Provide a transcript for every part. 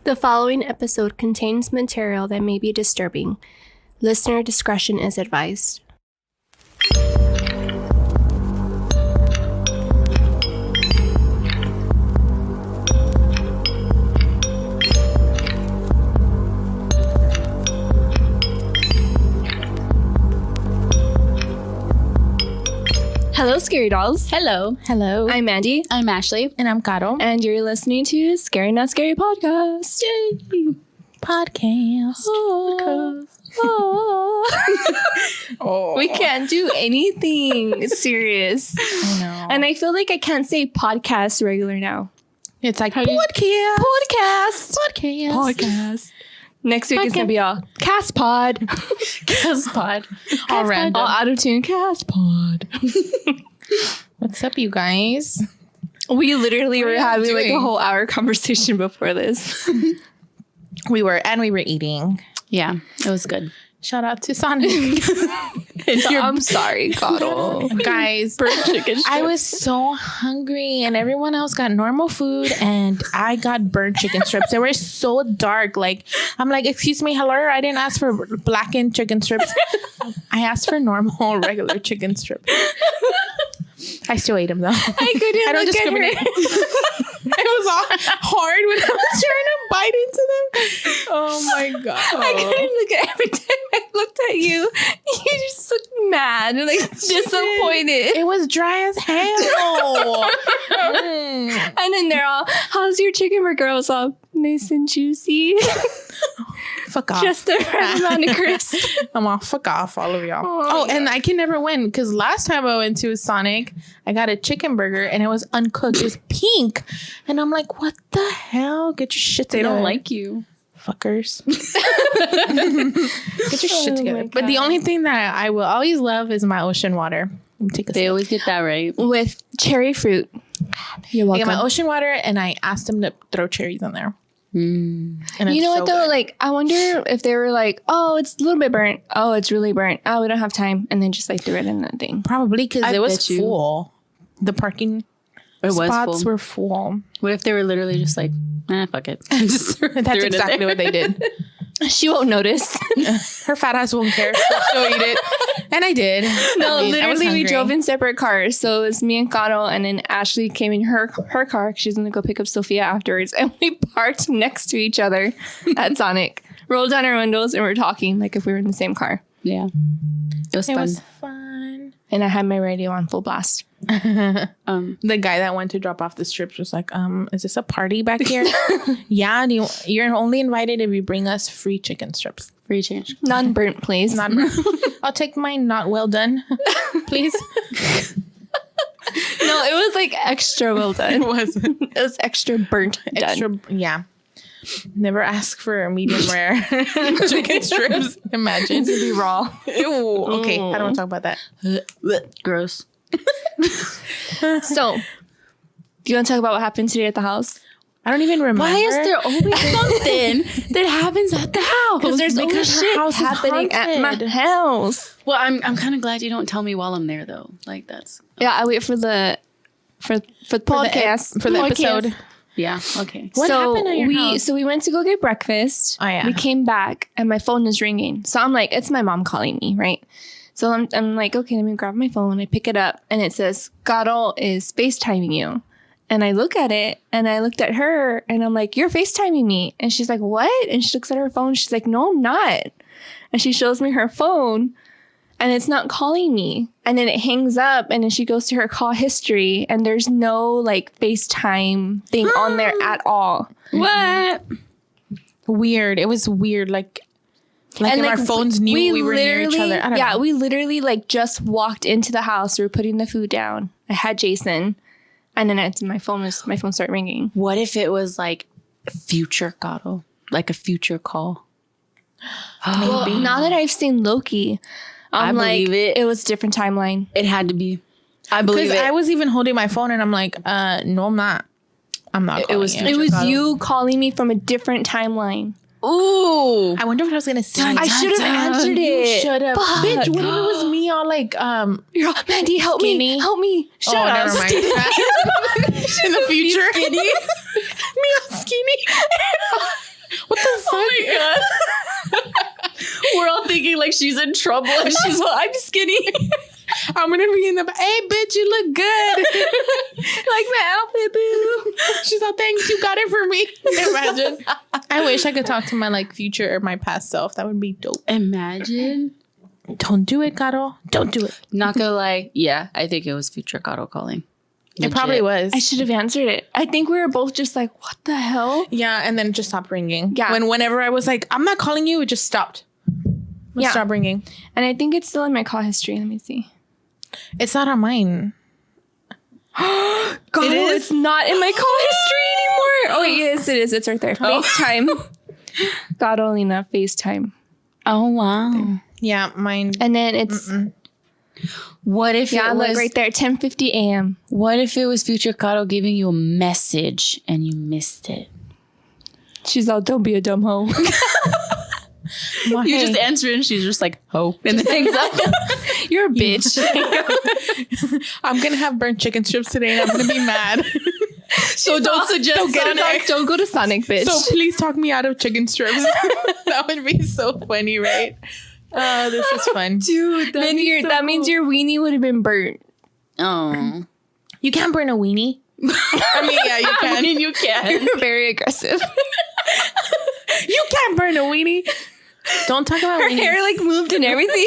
The following episode contains material that may be disturbing. Listener discretion is advised. Hello, Scary Dolls. Hello. Hello. I'm Mandy. I'm Ashley. And I'm Caro. And you're listening to Scary Not Scary Podcast. Yay. Podcast. Oh. We can't do anything serious. I know. And I feel like I can't say podcast regular now. It's like podcast. Next week is going to be all cast pod. Cast pod. All random. All out of tune cast pod. What's up, you guys? We literally were having doing? like a whole hour conversation before this. We were eating. Yeah, it was good. Shout out to Sonic. I'm sorry, Cottle. Guys, Burnt chicken strips. I was so hungry and everyone else got normal food and I got burnt chicken strips. They were so dark. Like, I'm like, excuse me, hello? I didn't ask for blackened chicken strips. I asked for normal, regular chicken strips. I still ate them though. I don't discriminate. It was all hard when I was trying to bite into them. Oh my God. I couldn't look at every time I looked at you. You just looked mad and like disappointed. It was dry as hell. And then they're all, how's your chicken burger? I was all nice and juicy. Fuck off. Just the right amount of crisp. I'm all fuck off, all of y'all. Oh, and I can never win because last time I went to Sonic, I got a chicken burger and it was uncooked. It was pink. And I'm like, what the hell? Get your shit together. They don't like you. Fuckers. Get your shit together. But the only thing that I will always love is my ocean water. They always get that right. With cherry fruit. You're I welcome. get my ocean water and I asked them to throw cherries in there. Mm. And you know it's what so though? good. Like, I wonder if they were like, oh, it's a little bit burnt. Oh, it's really burnt. Oh, we don't have time. And then just like threw it in that thing. Probably because I it was bet you. full. The parking spots were full. What if they were literally just like, fuck it. Just That's exactly what they did. She won't notice. Her fat ass won't care. She'll eat it. And I did. No, I was literally we hungry. drove in separate cars. So it was me and Cottle, and then Ashley came in her car because she was going to go pick up Sophia afterwards. And we parked next to each other at Sonic. Rolled down our windows and we're talking like if we were in the same car. Yeah. It was It fun. was fun. And I had my radio on full blast. The guy that went to drop off the strips was like, is this a party back here? Yeah, you're only invited if you bring us free chicken strips. Free change. Non-burnt, please. Not I'll take mine not well done, please. No, it was like extra well done. It wasn't. It was extra burnt done. Extra, yeah. Never ask for a medium rare chicken strips. Imagine. To be raw. Ew. Okay, I don't want to talk about that. Gross. So, do you want to talk about what happened today at the house? I don't even remember. Why is there always something that happens at the house? Because there's always her shit house is happening at my haunted. house. Well, I'm kind of glad you don't tell me while I'm there though. Like that's Yeah, I wait for the podcast for the episode. yeah. Okay. What happened at your house? So we went to go get breakfast. Oh, yeah. We came back and my phone is ringing. So I'm like, it's my mom calling me, right? So I'm like, okay, let me grab my phone. I pick it up and it says, Cottle is FaceTiming you. And I look at it and I looked at her and I'm like, you're FaceTiming me. And she's like, what? And she looks at her phone. She's like, no, I'm not. And she shows me her phone and it's not calling me. And then it hangs up and then she goes to her call history and there's no like FaceTime thing on there at all. What? Weird. It was weird. Like and our phones knew we were near each other. I don't know. We literally like just walked into the house. We were putting the food down. I had Jason. And then my phone started ringing. What if it was like future Cottle? Like a future call? Well, now that I've seen Loki, I'm believe like, it. it was a different timeline. It had to be. I believe Because it. I was even holding my phone and I'm like, no, I'm not. I'm not. It was- It was you calling me from a different timeline. Ooh. I wonder what I was gonna say. I should have answered it. Should have. Fuck. Bitch, what if it was me all like You're all, Mandy, help Skinny. me. Help me. Shut oh, up. never mind. In the future. Me all skinny. looking like she's in trouble. And she's like, I'm skinny. I'm gonna be in the hey bitch, you look good. Like my outfit, boo. She's all, thanks, you got it for me. Imagine. I wish I could talk to my like future or my past self. That would be dope. Imagine. Don't do it, Caro. Don't do it. Not gonna lie. Yeah, I think it was future Caro calling. It probably was. I should have answered it. I think we were both just like, what the hell? Yeah, and then it just stopped ringing. Yeah. Whenever I was like, I'm not calling you, it just stopped. Yeah. Stop ringing. And I think it's still in my call history. Let me see. It's not on mine. God, It is? it's not in my call history anymore. Oh, yes, it is. It's right there. FaceTime. God only not FaceTime. Oh, wow. Yeah, mine. And then it's What if it look was right there, 10:50 a.m. What if it was future Caro giving you a message and you missed it? She's all, don't be a dumb hoe. Well, You hey. just answer it and she's just like, ho. And then hangs up. You're a bitch. I'm gonna have burnt chicken strips today, and I'm gonna be mad. So don't suggest Sonic. Don't go to Sonic, bitch. So please talk me out of chicken strips. That would be so funny, right? Oh, this is fun. Dude, that means your weenie would have been burnt. Oh. You can't burn a weenie. I mean, yeah, you can. You can. You're very aggressive. You can't burn a weenie. Don't talk about Her weenies. hair like moved and everything.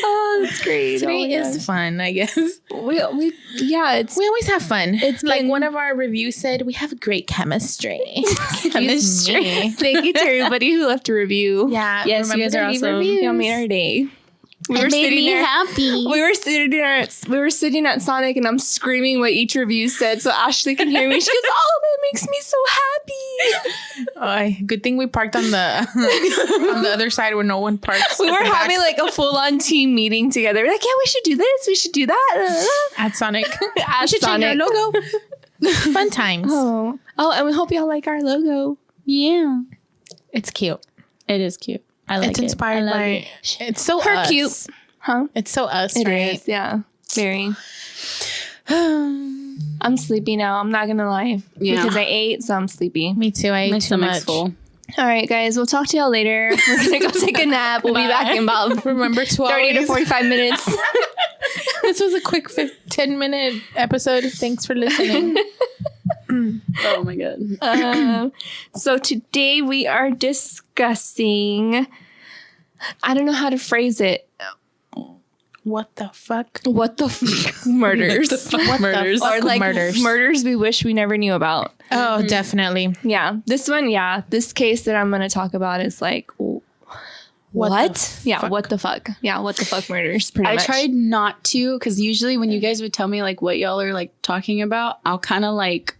Oh, that's great. Today is fun, I guess. We it's We always have fun. It's like been- one of our reviews said, we have great chemistry. Chemistry. Thank you to everybody who left a review. Yeah. Yes, you remember guys to are leave awesome. reviews. Y'all made our day. We It made me happy. We were sitting at Sonic, and I'm screaming what each review said, so Ashley can hear me. She goes, "Oh, that makes me so happy." Good thing we parked on the on the other side where no one parks. We at were the back having like a full-on team meeting together. We're like, yeah, we should do this. We should do that. at Sonic. At We should change our logo. Fun times. Oh, and we hope y'all like our logo. Yeah. It's cute. It is cute. I like It's it. inspired I love by. it. It's so Her us. cute, huh? It's so us, It right? is, yeah, very. I'm sleepy now. I'm not gonna lie, Yeah. because I ate, so I'm sleepy. Me too. I My ate too stomach's much. full. All right, guys, we'll talk to y'all later. We're gonna go take a nap. We'll be back in about Remember 30 to 45 minutes. This was a quick 10-minute episode. Thanks for listening. Oh my God. So today we are discussing. I don't know how to phrase it. What the fuck? What the f- murders? Murders. fuck? Or like Murders. murders we wish we never knew about. Oh, definitely. Yeah, this one. Yeah, this case that I'm going to talk about is like what? What the fuck? Yeah, what the fuck murders? Pretty I much. tried not to, because usually when you guys would tell me like what y'all are like talking about, I'll kind of like,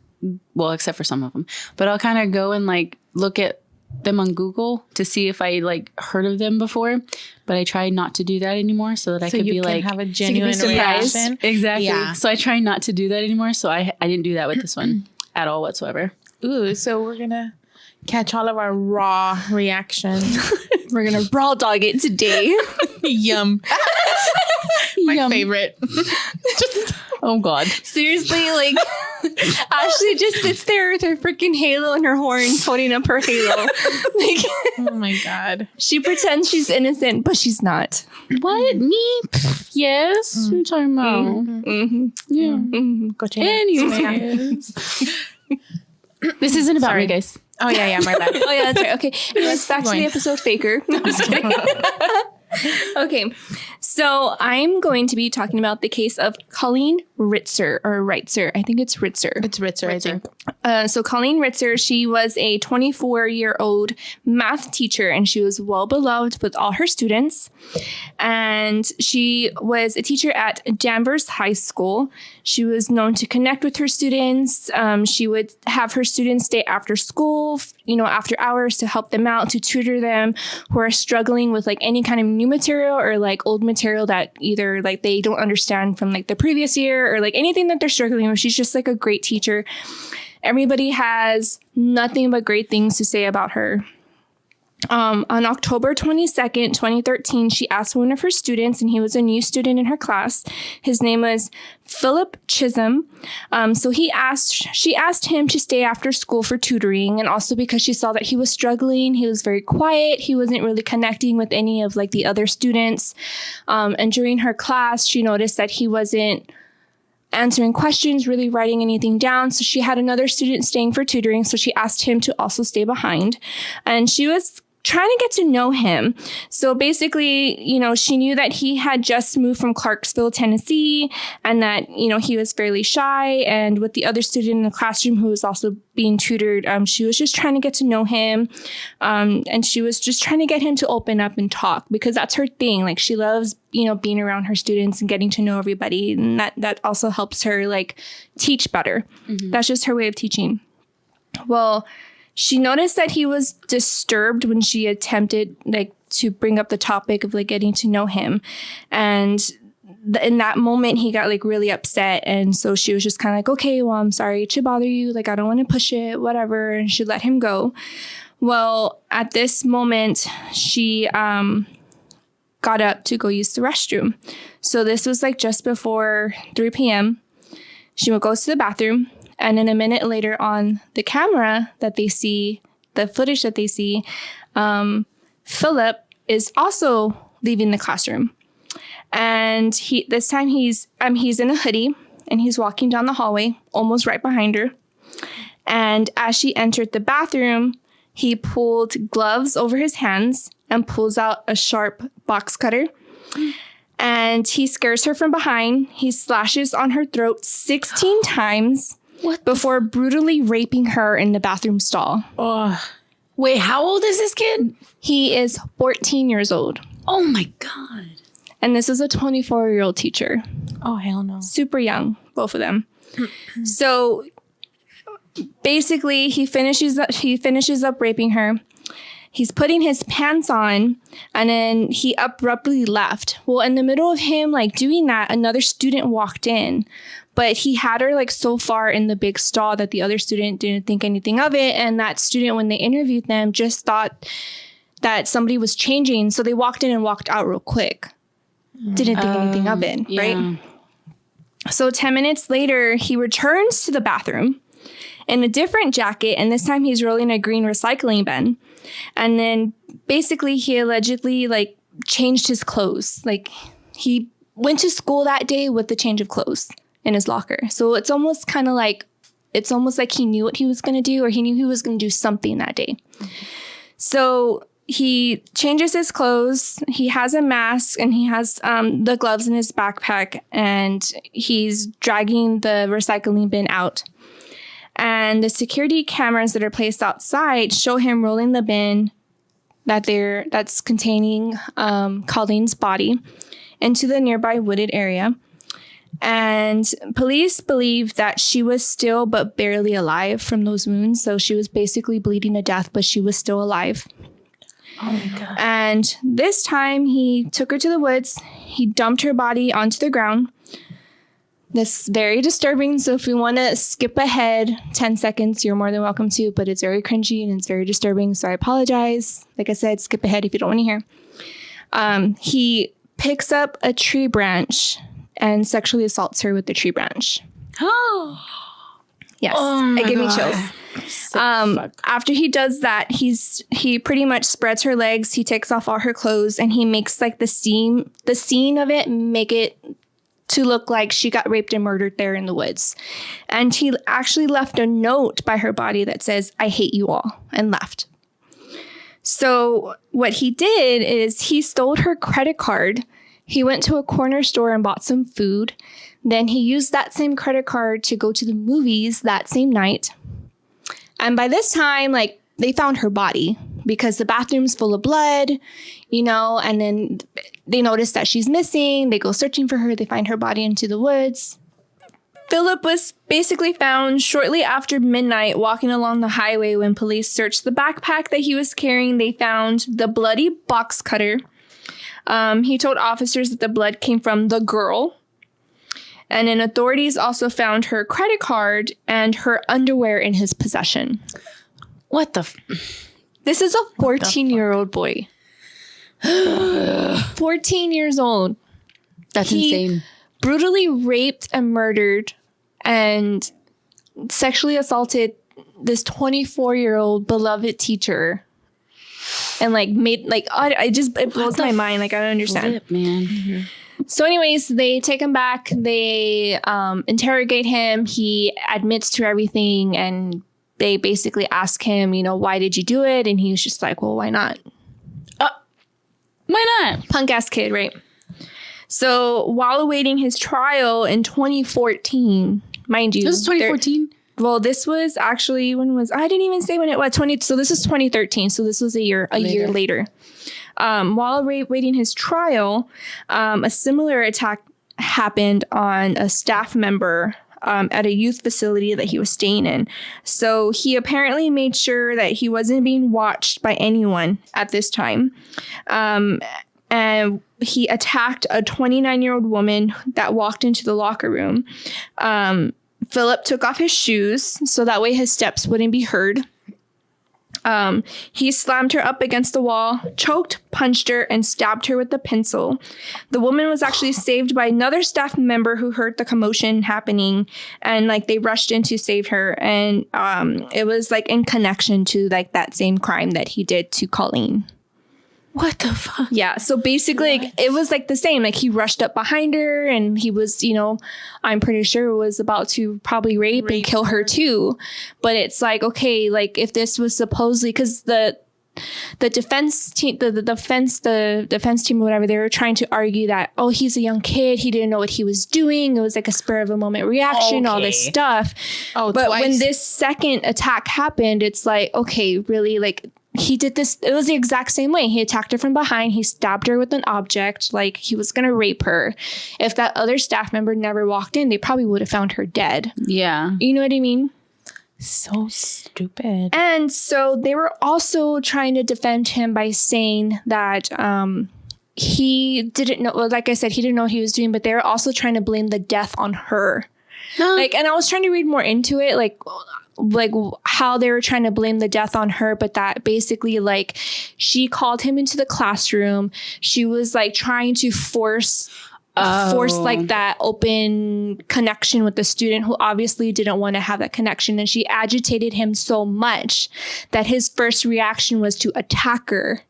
well, except for some of them, but I'll kind of go and like look at them on Google to see if I like heard of them before. But I try not to do that anymore, so that I could you be can like have a you can be genuine surprised. reaction. exactly. Yeah. So I try not to do that anymore. So I didn't do that with this one at all whatsoever. Ooh, so we're gonna catch all of our raw reactions. We're gonna raw dog it today. Yum. My Yum. favorite. Oh God. Seriously, like Ashley just sits there with her freaking halo and her horns, holding up her halo. Like Oh my God. she pretends she's innocent, but she's not. What? Me? Yes. What are you talking about? Mm-hmm. Yeah. Mm-hmm. Go change. Anyways. This isn't about Sorry. me, guys. Oh yeah, my bad. Oh yeah, that's right. Okay, anyways, back to going. the episode faker. No, I'm just kidding. Okay, so I'm going to be talking about the case of Colleen Ritzer, or Reitzer. I think it's Ritzer. It's Ritzer, I think. So Colleen Ritzer, she was a 24-year-old math teacher, and she was well beloved with all her students. And she was a teacher at Danvers High School. She was known to connect with her students. She would have her students stay after school, after hours, to help them out, to tutor them who are struggling with like any kind of new material or like old material that either like they don't understand from like the previous year or like anything that they're struggling with. She's just like a great teacher. Everybody has nothing but great things to say about her. On October 22nd, 2013, she asked one of her students, and he was a new student in her class. His name was Philip Chisholm. So she asked him to stay after school for tutoring, and also because she saw that he was struggling. He was very quiet. He wasn't really connecting with any of like the other students. And during her class, she noticed that he wasn't answering questions, really writing anything down. So she had another student staying for tutoring. So she asked him to also stay behind. And she was trying to get to know him. So basically, you know, she knew that he had just moved from Clarksville, Tennessee, and that, you know, he was fairly shy. And with the other student in the classroom who was also being tutored, she was just trying to get to know him. And she was just trying to get him to open up and talk, because that's her thing. Like, she loves, you know, being around her students and getting to know everybody. And that also helps her like teach better. Mm-hmm. That's just her way of teaching. Well, she noticed that he was disturbed when she attempted like to bring up the topic of like getting to know him. And in that moment, he got like really upset. And so she was just kind of like, okay, well, I'm sorry to bother you. Like, I don't want to push it, whatever. And she let him go. Well, at this moment, she got up to go use the restroom. So this was like just before 3 p.m. She goes to the bathroom. And then a minute later on the camera that they see, the footage that they see, Philip is also leaving the classroom. And this time he's in a hoodie and he's walking down the hallway, almost right behind her. And as she entered the bathroom, he pulled gloves over his hands and pulls out a sharp box cutter. And he scares her from behind. He slashes on her throat 16 times. Before brutally raping her in the bathroom stall. Oh. Wait, how old is this kid? He is 14 years old. Oh my God. And this is a 24-year-old teacher. Oh, hell no. Super young, both of them. So basically, he finishes up raping her. He's putting his pants on, and then he abruptly left. Well, in the middle of him like doing that, another student walked in. But he had her like so far in the big stall that the other student didn't think anything of it. And that student, when they interviewed them, just thought that somebody was changing. So they walked in and walked out real quick. Didn't think anything of it, right? So 10 minutes later, he returns to the bathroom in a different jacket. And this time he's rolling a green recycling bin. And then basically he allegedly like changed his clothes. Like, he went to school that day with the change of clothes in his locker. So it's almost like he knew what he was going to do, or he knew he was going to do something that day. So he changes his clothes. He has a mask and he has the gloves in his backpack, and he's dragging the recycling bin out. And the security cameras that are placed outside show him rolling the bin that's containing Colleen's body into the nearby wooded area. And police believe that she was still but barely alive from those wounds. So she was basically bleeding to death, but she was still alive. Oh my God. And this time he took her to the woods. He dumped her body onto the ground. This is very disturbing. So if you want to skip ahead 10 seconds, you're more than welcome to, but it's very cringy and it's very disturbing. So I apologize. Like I said, skip ahead if you don't want to hear. He picks up a tree branch and sexually assaults her with the tree branch. Oh, yes. Oh it gave me chills. After he does that, he pretty much spreads her legs. He takes off all her clothes and he makes like the scene of it, make it to look like she got raped and murdered there in the woods. And he actually left a note by her body that says, "I hate you all," and left. So what he did is he stole her credit card. He went to a corner store and bought some food. Then he used that same credit card to go to the movies that same night. And by this time, like, they found her body because the bathroom's full of blood, you know, and then they notice that she's missing. They go searching for her. They find her body into the woods. Philip was basically found shortly after midnight walking along the highway. When police searched the backpack that he was carrying, they found the bloody box cutter. He told officers that the blood came from the girl. And then authorities also found her credit card and her underwear in his possession. What the? This is a 14-year-old boy. 14 years old. That's insane. Brutally raped and murdered and sexually assaulted this 24-year-old beloved teacher. And like made like it blows my mind. Like I don't understand. Flip, man. Mm-hmm. So anyways, they take him back. They interrogate him. He admits to everything, and they basically ask him, you know, why did you do it? And he's just like, well, why not? Why not? Punk ass kid, right? So while awaiting his trial in 2014, mind you, This is 2014. Well, this was actually I didn't even say when it was 20. So this is 2013. So this was a year later. While awaiting his trial, a similar attack happened on a staff member at a youth facility that he was staying in. So he apparently made sure that he wasn't being watched by anyone at this time. And he attacked a 29-year-old woman that walked into the locker room. Philip took off his shoes so that way his steps wouldn't be heard. He slammed her up against the wall, choked, punched her, and stabbed her with a pencil. The woman was actually saved by another staff member who heard the commotion happening, and like they rushed in to save her. And it was like in connection to like that same crime that he did to Colleen. What the fuck? Yeah. So basically, like, it was like the same. Like he rushed up behind her, and he was, you know, I'm pretty sure was about to probably rape and kill her too. But it's like, okay, like if this was supposedly because the defense team, the defense team or whatever, they were trying to argue that, oh, he's a young kid, he didn't know what he was doing. It was like a spur of a moment reaction, all this stuff. Oh, but when this second attack happened, it's like, okay, really, like. He did this. It was the exact same way. He attacked her from behind. He stabbed her with an object. Like he was going to rape her. If that other staff member never walked in, they probably would have found her dead. Yeah. You know what I mean? So stupid. And so they were also trying to defend him by saying that he didn't know. Well, like I said, he didn't know what he was doing, but they were also trying to blame the death on her. Like, and I was trying to read more into it, like how they were trying to blame the death on her, but that basically like she called him into the classroom. She was like trying to force like that open connection with the student who obviously didn't want to have that connection. And she agitated him so much that his first reaction was to attack her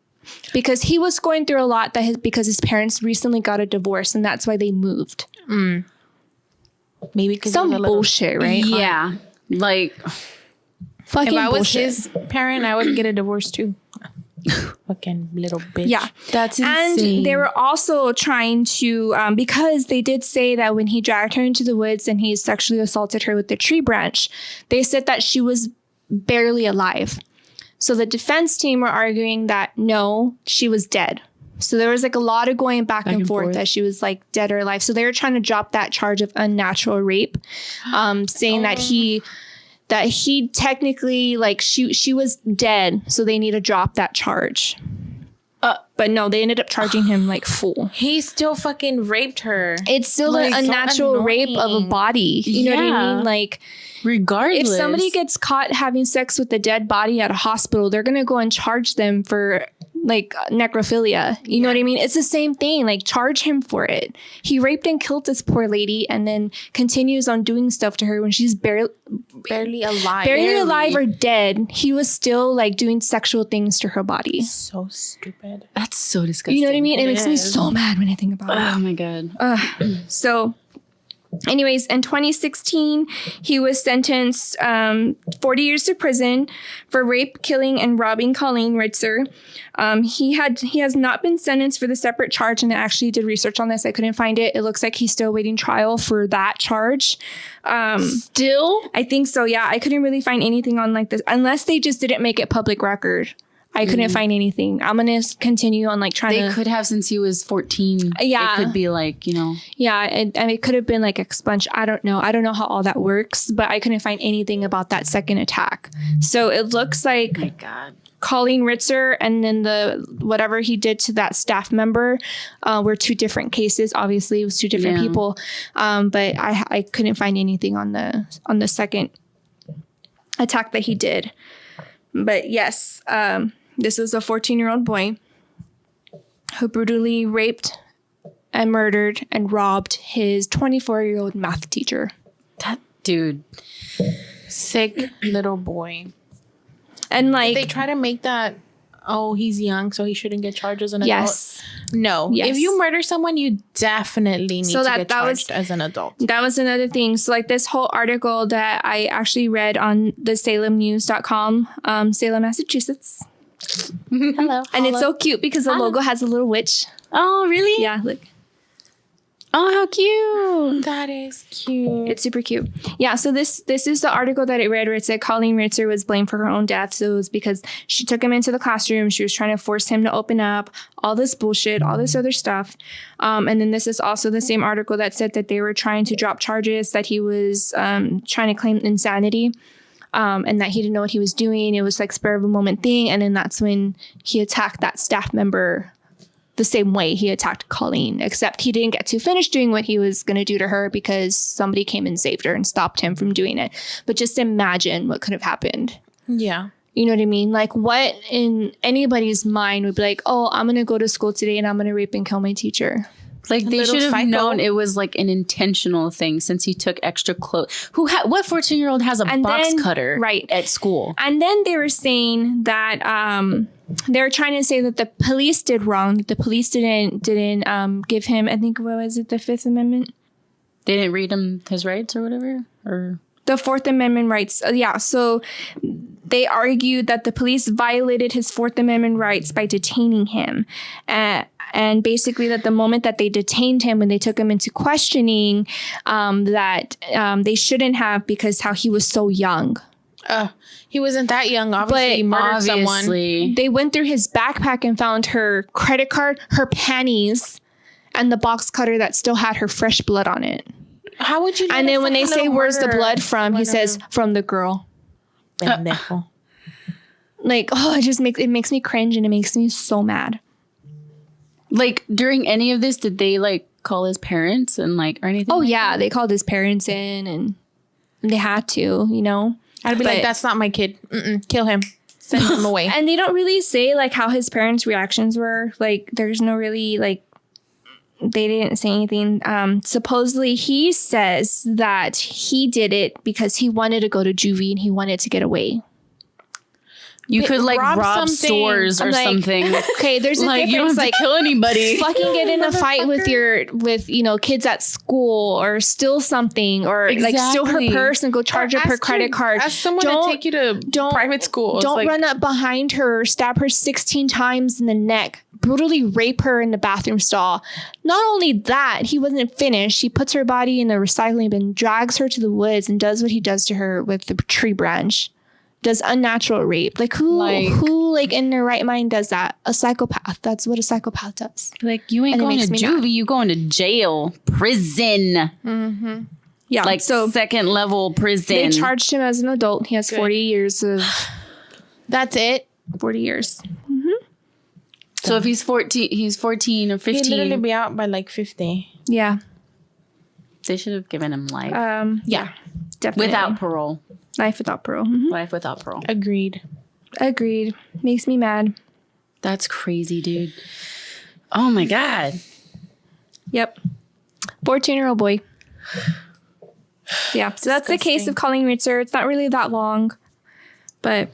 because he was going through a lot because his parents recently got a divorce and that's why they moved. Maybe because some bullshit, right? Yeah. Like, fucking if I was his parent, I would get a divorce too. Fucking little bitch. Yeah. That's insane. And they were also trying to, because they did say that when he dragged her into the woods and he sexually assaulted her with the tree branch, they said that she was barely alive. So the defense team were arguing that no, she was dead. So there was like a lot of going back and forth that she was like dead or alive. So they were trying to drop that charge of unnatural rape, saying that he technically like she was dead. So they need to drop that charge. But no, they ended up charging him like full. He still fucking raped her. It's still like an unnatural rape of a body. You know what I mean? Like, regardless, if somebody gets caught having sex with a dead body at a hospital, they're gonna go and charge them for like necrophilia. You know what I mean? It's the same thing. Like, charge him for it. He raped and killed this poor lady and then continues on doing stuff to her when she's barely alive. Barely alive or dead. He was still like doing sexual things to her body. So stupid. That's so disgusting. You know what I mean? It makes me so mad when I think about it. Oh my God. So anyways, in 2016, he was sentenced 40 years to prison for rape, killing, and robbing Colleen Ritzer. He has not been sentenced for the separate charge, and I actually did research on this. I couldn't find it. It looks like he's still awaiting trial for that charge. Still? I think so, yeah. I couldn't really find anything on like this, unless they just didn't make it public record. I couldn't find anything. I'm going to continue on like trying to... They could have since he was 14. Yeah. It could be like, you know... Yeah, and it could have been like expunged. I don't know. I don't know how all that works, but I couldn't find anything about that second attack. So it looks like... Oh my God. Colleen Ritzer and then whatever he did to that staff member were two different cases. Obviously, it was two different people. But I couldn't find anything on the second attack that he did. But yes... This was a 14-year-old boy who brutally raped and murdered and robbed his 24-year-old math teacher. That dude. Sick little boy. And like They try to make that, oh, he's young, so he shouldn't get charged as an yes. adult. No. Yes. If you murder someone, you definitely need to get charged as an adult. That was another thing. So like this whole article that I actually read on the salemnews.com, Salem, Massachusetts. Hello. And it's so cute because the logo has a little witch. Oh, really? Yeah, look. Oh, how cute. That is cute. It's super cute. Yeah, so this is the article that I read where it said Colleen Ritzer was blamed for her own death. So it was because she took him into the classroom. She was trying to force him to open up, all this bullshit, all this other stuff. And then this is also the same article that said that they were trying to drop charges, that he was trying to claim insanity. And that he didn't know what he was doing. It was like spur of a moment thing. And then that's when he attacked that staff member the same way he attacked Colleen, except he didn't get to finish doing what he was going to do to her because somebody came and saved her and stopped him from doing it. But just imagine what could have happened. Yeah. You know what I mean? Like, what in anybody's mind would be like, oh, I'm going to go to school today and I'm going to rape and kill my teacher. Like, they little should have psycho. known it was like an intentional thing since he took extra clothes. What 14-year-old has a And box then- cutter right. at school? And then they were saying that they were trying to say that the police did wrong. That the police didn't give him, I think, what was it, the Fifth Amendment? They didn't read him his rights or whatever? Or The Fourth Amendment rights. Yeah. So they argued that the police violated his Fourth Amendment rights by detaining him. And basically that the moment that they detained him, when they took him into questioning, that they shouldn't have, because how he was so young. He wasn't that young. Obviously, he murdered someone. obviously. They went through his backpack and found her credit card, her panties, and the box cutter that still had her fresh blood on it. How would you? And then when they say, where's the blood from? He says, from the girl. Pendejo. Like, oh, it makes me cringe and it makes me so mad. Like, during any of this, did they like call his parents and like or anything? Oh, like yeah. They called his parents in and they had to, you know. I'd be like, But- that's not my kid. Kill him. Send him away. And they don't really say like how his parents' reactions were. Like, there's no really like, they didn't say anything. Supposedly he says that he did it because he wanted to go to juvie and he wanted to get away. You could like rob rob something. stores or I'm like, something. Okay, there's a Like, difference. you don't have Like, to kill anybody. fucking get in a fight with kids at school, or steal something, or like steal her Exactly. purse and go charge up her credit card. Ask someone Don't- to take you to private school. It's Don't like, run up behind her, stab her 16 times in the neck, brutally rape her in the bathroom stall. Not only that, he wasn't finished. He puts her body in the recycling bin, drags her to the woods, and does what he does to her with the tree branch. Does unnatural rape. Like, who in their right mind does that? A psychopath. That's what a psychopath does. Like, you ain't And it going to makes me mad. juvie, you going to jail, prison, Yeah. like so second level prison. they charged him as an adult. He has 40 years of that's it. 40 years. So if he's 14 or He'd literally 15, be out by like 50. Yeah. they should have given him life Yeah. Definitely. without parole. Life without parole. Mhm. Life without parole. Agreed. Agreed. Makes me mad. That's crazy, dude. Oh my god. Yep. 14-year-old boy. Yeah. So that's the case of Colleen Ritzer. It's not really that long, but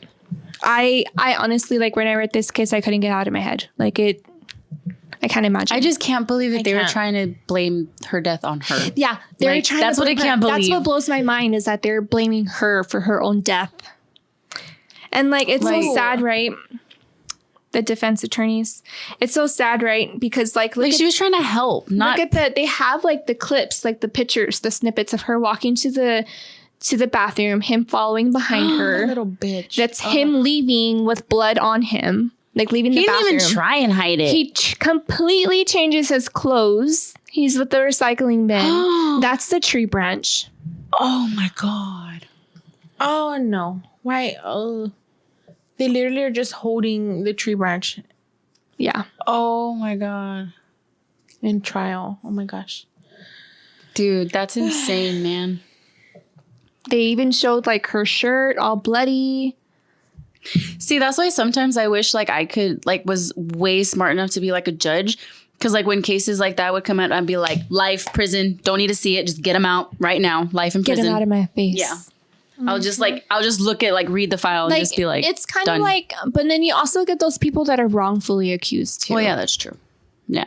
I honestly, like, when I read this case, I couldn't get it out of my head. Like, I can't imagine. I just can't believe that they were can't. trying to blame her death on her. Yeah, they're Like, trying. that's to what I blame her. can't That's believe. what blows my mind, is that they're blaming her for her own death. And like, it's so sad, right? The defense attorneys. It's so sad, right? Because like, Like, she was trying to help, not look at they have like the clips, like the pictures, the snippets of her walking to the bathroom, him following behind her. Little bitch. That's him leaving with blood on him, like leaving the he bathroom. didn't even try and hide it. He completely changes his clothes. He's with the recycling bin. That's the tree branch. Oh my god. Oh no. Why? Oh. They literally are just holding the tree branch Yeah. Oh my god. in trial. Oh my gosh. Dude, that's insane, man. They even showed like her shirt all bloody. See, that's why sometimes I wish like I could like was way smart enough to be like a judge. Because like when cases like that would come out, I'd be like, life, prison, don't need to see it. Just get them out right now. Life in prison. Get him out of my face. Yeah. I'll just look at like read the file and just be like, it's kind done. of like, but then you also get those people that are wrongfully accused too. Well, yeah, that's true. Yeah.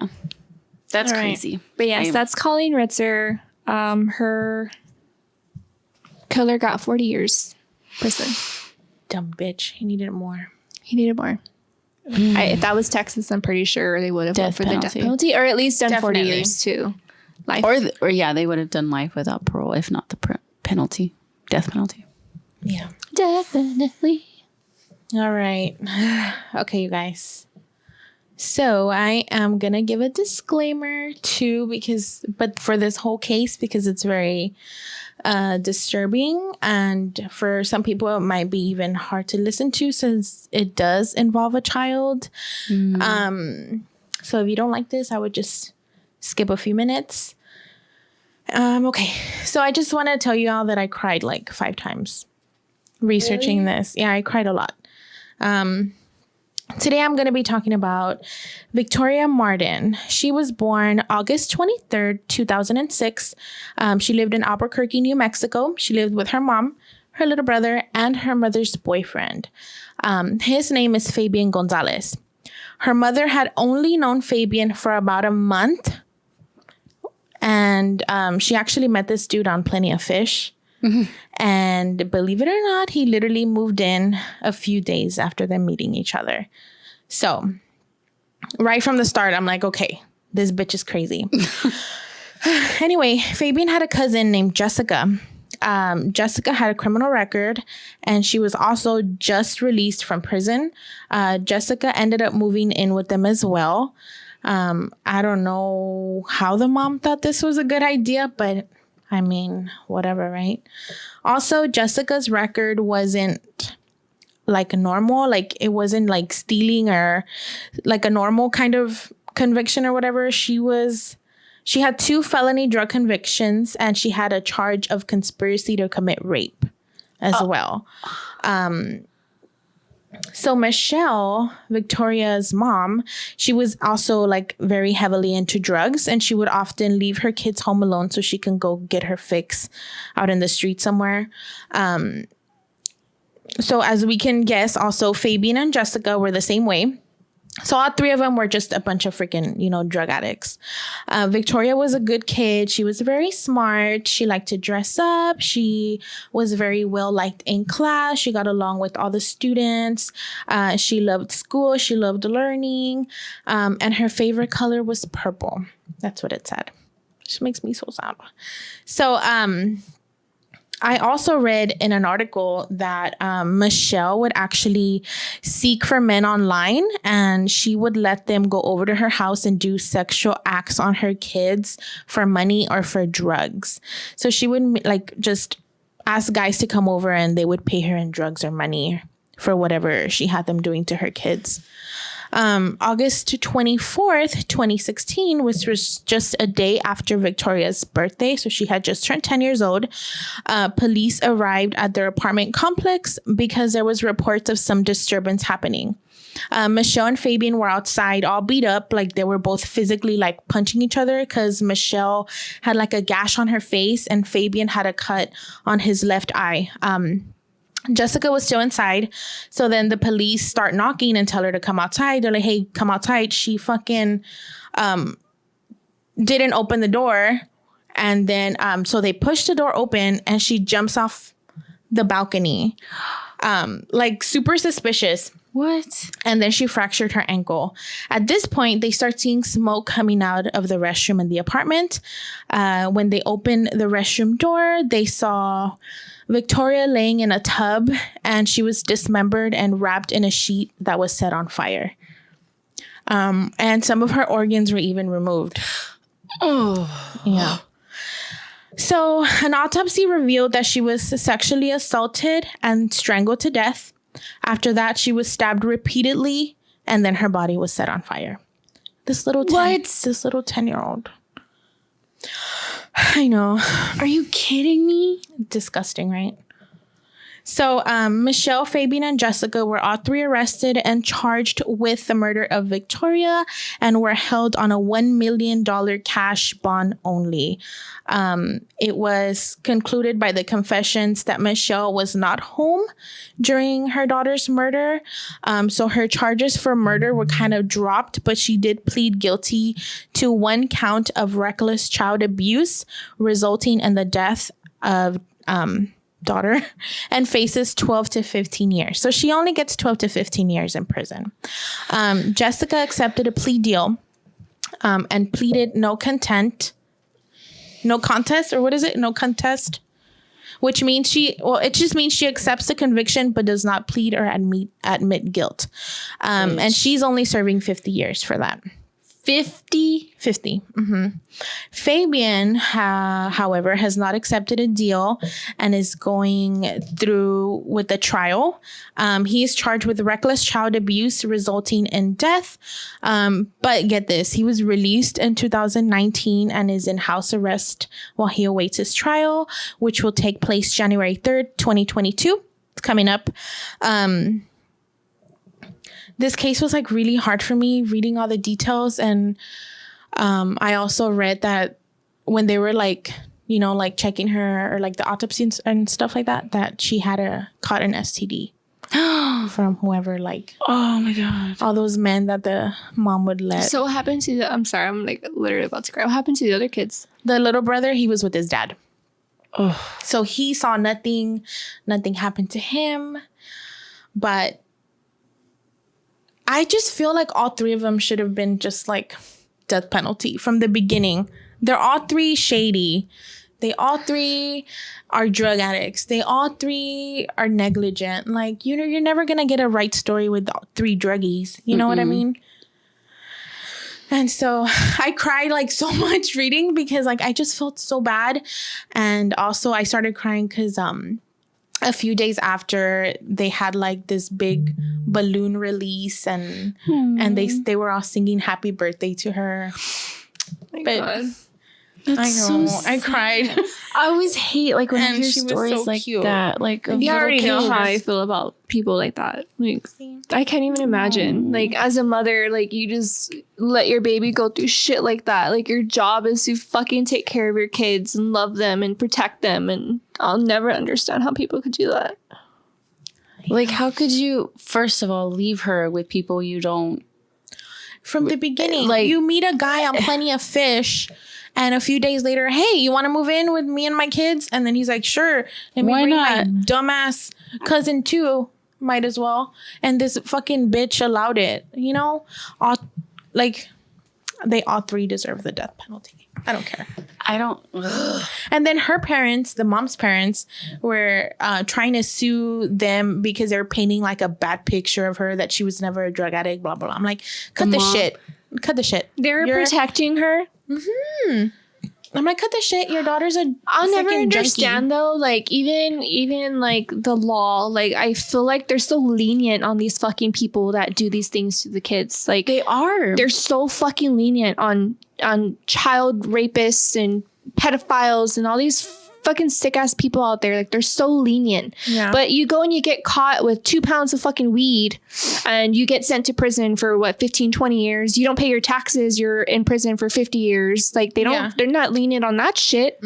That's All right. crazy. But yes, that's Colleen Ritzer. Her killer got 40 years prison. Dumb bitch. He needed more. He needed more. If that was Texas, I'm pretty sure they would have went for the death penalty. penalty, or at least done 40 Definitely. years too. Life. Or yeah, they would have done life without parole, if not the penalty, death penalty. Yeah. Definitely. All right. Okay, you guys. So I am going to give a disclaimer too, but for this whole case, because it's very disturbing. And for some people, it might be even hard to listen to since it does involve a child. So if you don't like this, I would just skip a few minutes. Okay. So I just want to tell you all that I cried like 5 times researching this. Yeah, I cried a lot. Today I'm going to be talking about Victoria Martin. She was born August 23rd, 2006. She lived in Albuquerque, New Mexico. She lived with her mom, her little brother, and her mother's boyfriend. His name is Fabian Gonzalez. Her mother had only known Fabian for about a month. And she actually met this dude on Plenty of Fish. Mm-hmm. And believe it or not, he literally moved in a few days after them meeting each other. So right from the start, I'm like, okay, this bitch is crazy. Anyway, Fabian had a cousin named Jessica. Jessica had a criminal record, and she was also just released from prison. Jessica ended up moving in with them as well. I don't know how the mom thought this was a good idea, but I mean, whatever, right? Also, Jessica's record wasn't like normal. Like it wasn't like stealing or like a normal kind of conviction or whatever. She had 2 felony drug convictions, and she had a charge of conspiracy to commit rape as well. So Michelle, Victoria's mom, she was also like very heavily into drugs, and she would often leave her kids home alone so she can go get her fix out in the street somewhere. So as we can guess, also Fabian and Jessica were the same way. So all 3 of them were just a bunch of freaking, drug addicts. Victoria was a good kid. She was very smart. She liked to dress up. She was very well liked in class. She got along with all the students. She loved school. She loved learning. And her favorite color was purple. That's what it said. Which makes me so sad. So, I also read in an article that Michelle would actually seek for men online, and she would let them go over to her house and do sexual acts on her kids for money or for drugs. So she would like just ask guys to come over, and they would pay her in drugs or money for whatever she had them doing to her kids. August 24th, 2016, which was just a day after Victoria's birthday. So she had just turned 10 years old. Police arrived at their apartment complex because there was reports of some disturbance happening. Michelle and Fabian were outside all beat up. Like they were both physically like punching each other because Michelle had like a gash on her face and Fabian had a cut on his left eye. Jessica was still inside. So then the police start knocking and tell her to come outside. They're like, hey, come outside. She fucking didn't open the door. And then so they push the door open and she jumps off the balcony. Like super suspicious. What? And then she fractured her ankle. At this point, they start seeing smoke coming out of the restroom in the apartment. When they opened the restroom door, they saw Victoria laying in a tub, and she was dismembered and wrapped in a sheet that was set on fire. And some of her organs were even removed. Oh. Yeah. So an autopsy revealed that she was sexually assaulted and strangled to death. After that, she was stabbed repeatedly, and then her body was set on fire. This little 10-year-old. I know. Are you kidding me? Disgusting, right? So Michelle, Fabian, and Jessica were all three arrested and charged with the murder of Victoria and were held on a $1 million cash bond only. It was concluded by the confessions that Michelle was not home during her daughter's murder. So her charges for murder were kind of dropped, but she did plead guilty to one count of reckless child abuse, resulting in the death of daughter, and faces 12 to 15 years. So she only gets 12 to 15 years in prison. Jessica accepted a plea deal and pleaded no contest, which means it just means she accepts the conviction but does not plead or admit guilt. And she's only serving 50 years for that. 50? 50. Mm-hmm. Fabian, however, has not accepted a deal and is going through with the trial. He is charged with reckless child abuse resulting in death. But get this, he was released in 2019 and is in house arrest while he awaits his trial, which will take place January 3rd, 2022. It's coming up. This case was like really hard for me reading all the details. And I also read that when they were like, like checking her or like the autopsies and stuff like that she had caught an STD from whoever, like, oh my God, all those men that the mom would let. So what happened to I'm sorry, I'm like literally about to cry. What happened to the other kids? The little brother, he was with his dad. Oh. So he saw nothing happened to him. But I just feel like all three of them should have been just like death penalty from the beginning. They're all three shady. They all three are drug addicts. They all three are negligent. Like, you're never going to get a right story with all three druggies. You know what I mean? And so I cried like so much reading because like I just felt so bad. And also I started crying because a few days after they had like this big balloon release and they were all singing happy birthday to her. My but God. That's I know, so I cried. I always hate like when I And hear she was stories so like cute. that. Like of You little already know kids. how I feel about people like that. Like, I can't even imagine. Like, as a mother, like, you just let your baby go through shit like that. Like, your job is to fucking take care of your kids and love them and protect them. And I'll never understand how people could do that. Like, how could you, first of all, leave her with people you don't? From the beginning, Like- you meet a guy on Plenty of Fish, and a few days later, hey, you want to move in with me and my kids? And then he's like, sure. Let me Why bring not? my dumbass cousin too. Might as well. And this fucking bitch allowed it. They all three deserve the death penalty. I don't care. I don't. Ugh. And then her parents, the mom's parents, were trying to sue them because they were painting like a bad picture of her, that she was never a drug addict, blah, blah, blah. I'm like, cut the shit. Cut the shit. They're protecting her. I'm like, cut the shit. Your daughter's a I'll never freaking understand junkie. though, like even like the law, like I feel like they're so lenient on these fucking people that do these things to the kids. Like They are. they're so fucking lenient on child rapists and pedophiles and all these fucking sick ass people out there. Like, they're so lenient. Yeah. But you go and you get caught with 2 pounds of fucking weed and you get sent to prison for 15, 20 years. You don't pay your taxes. You're in prison for 50 years. Like, they're not lenient on that shit,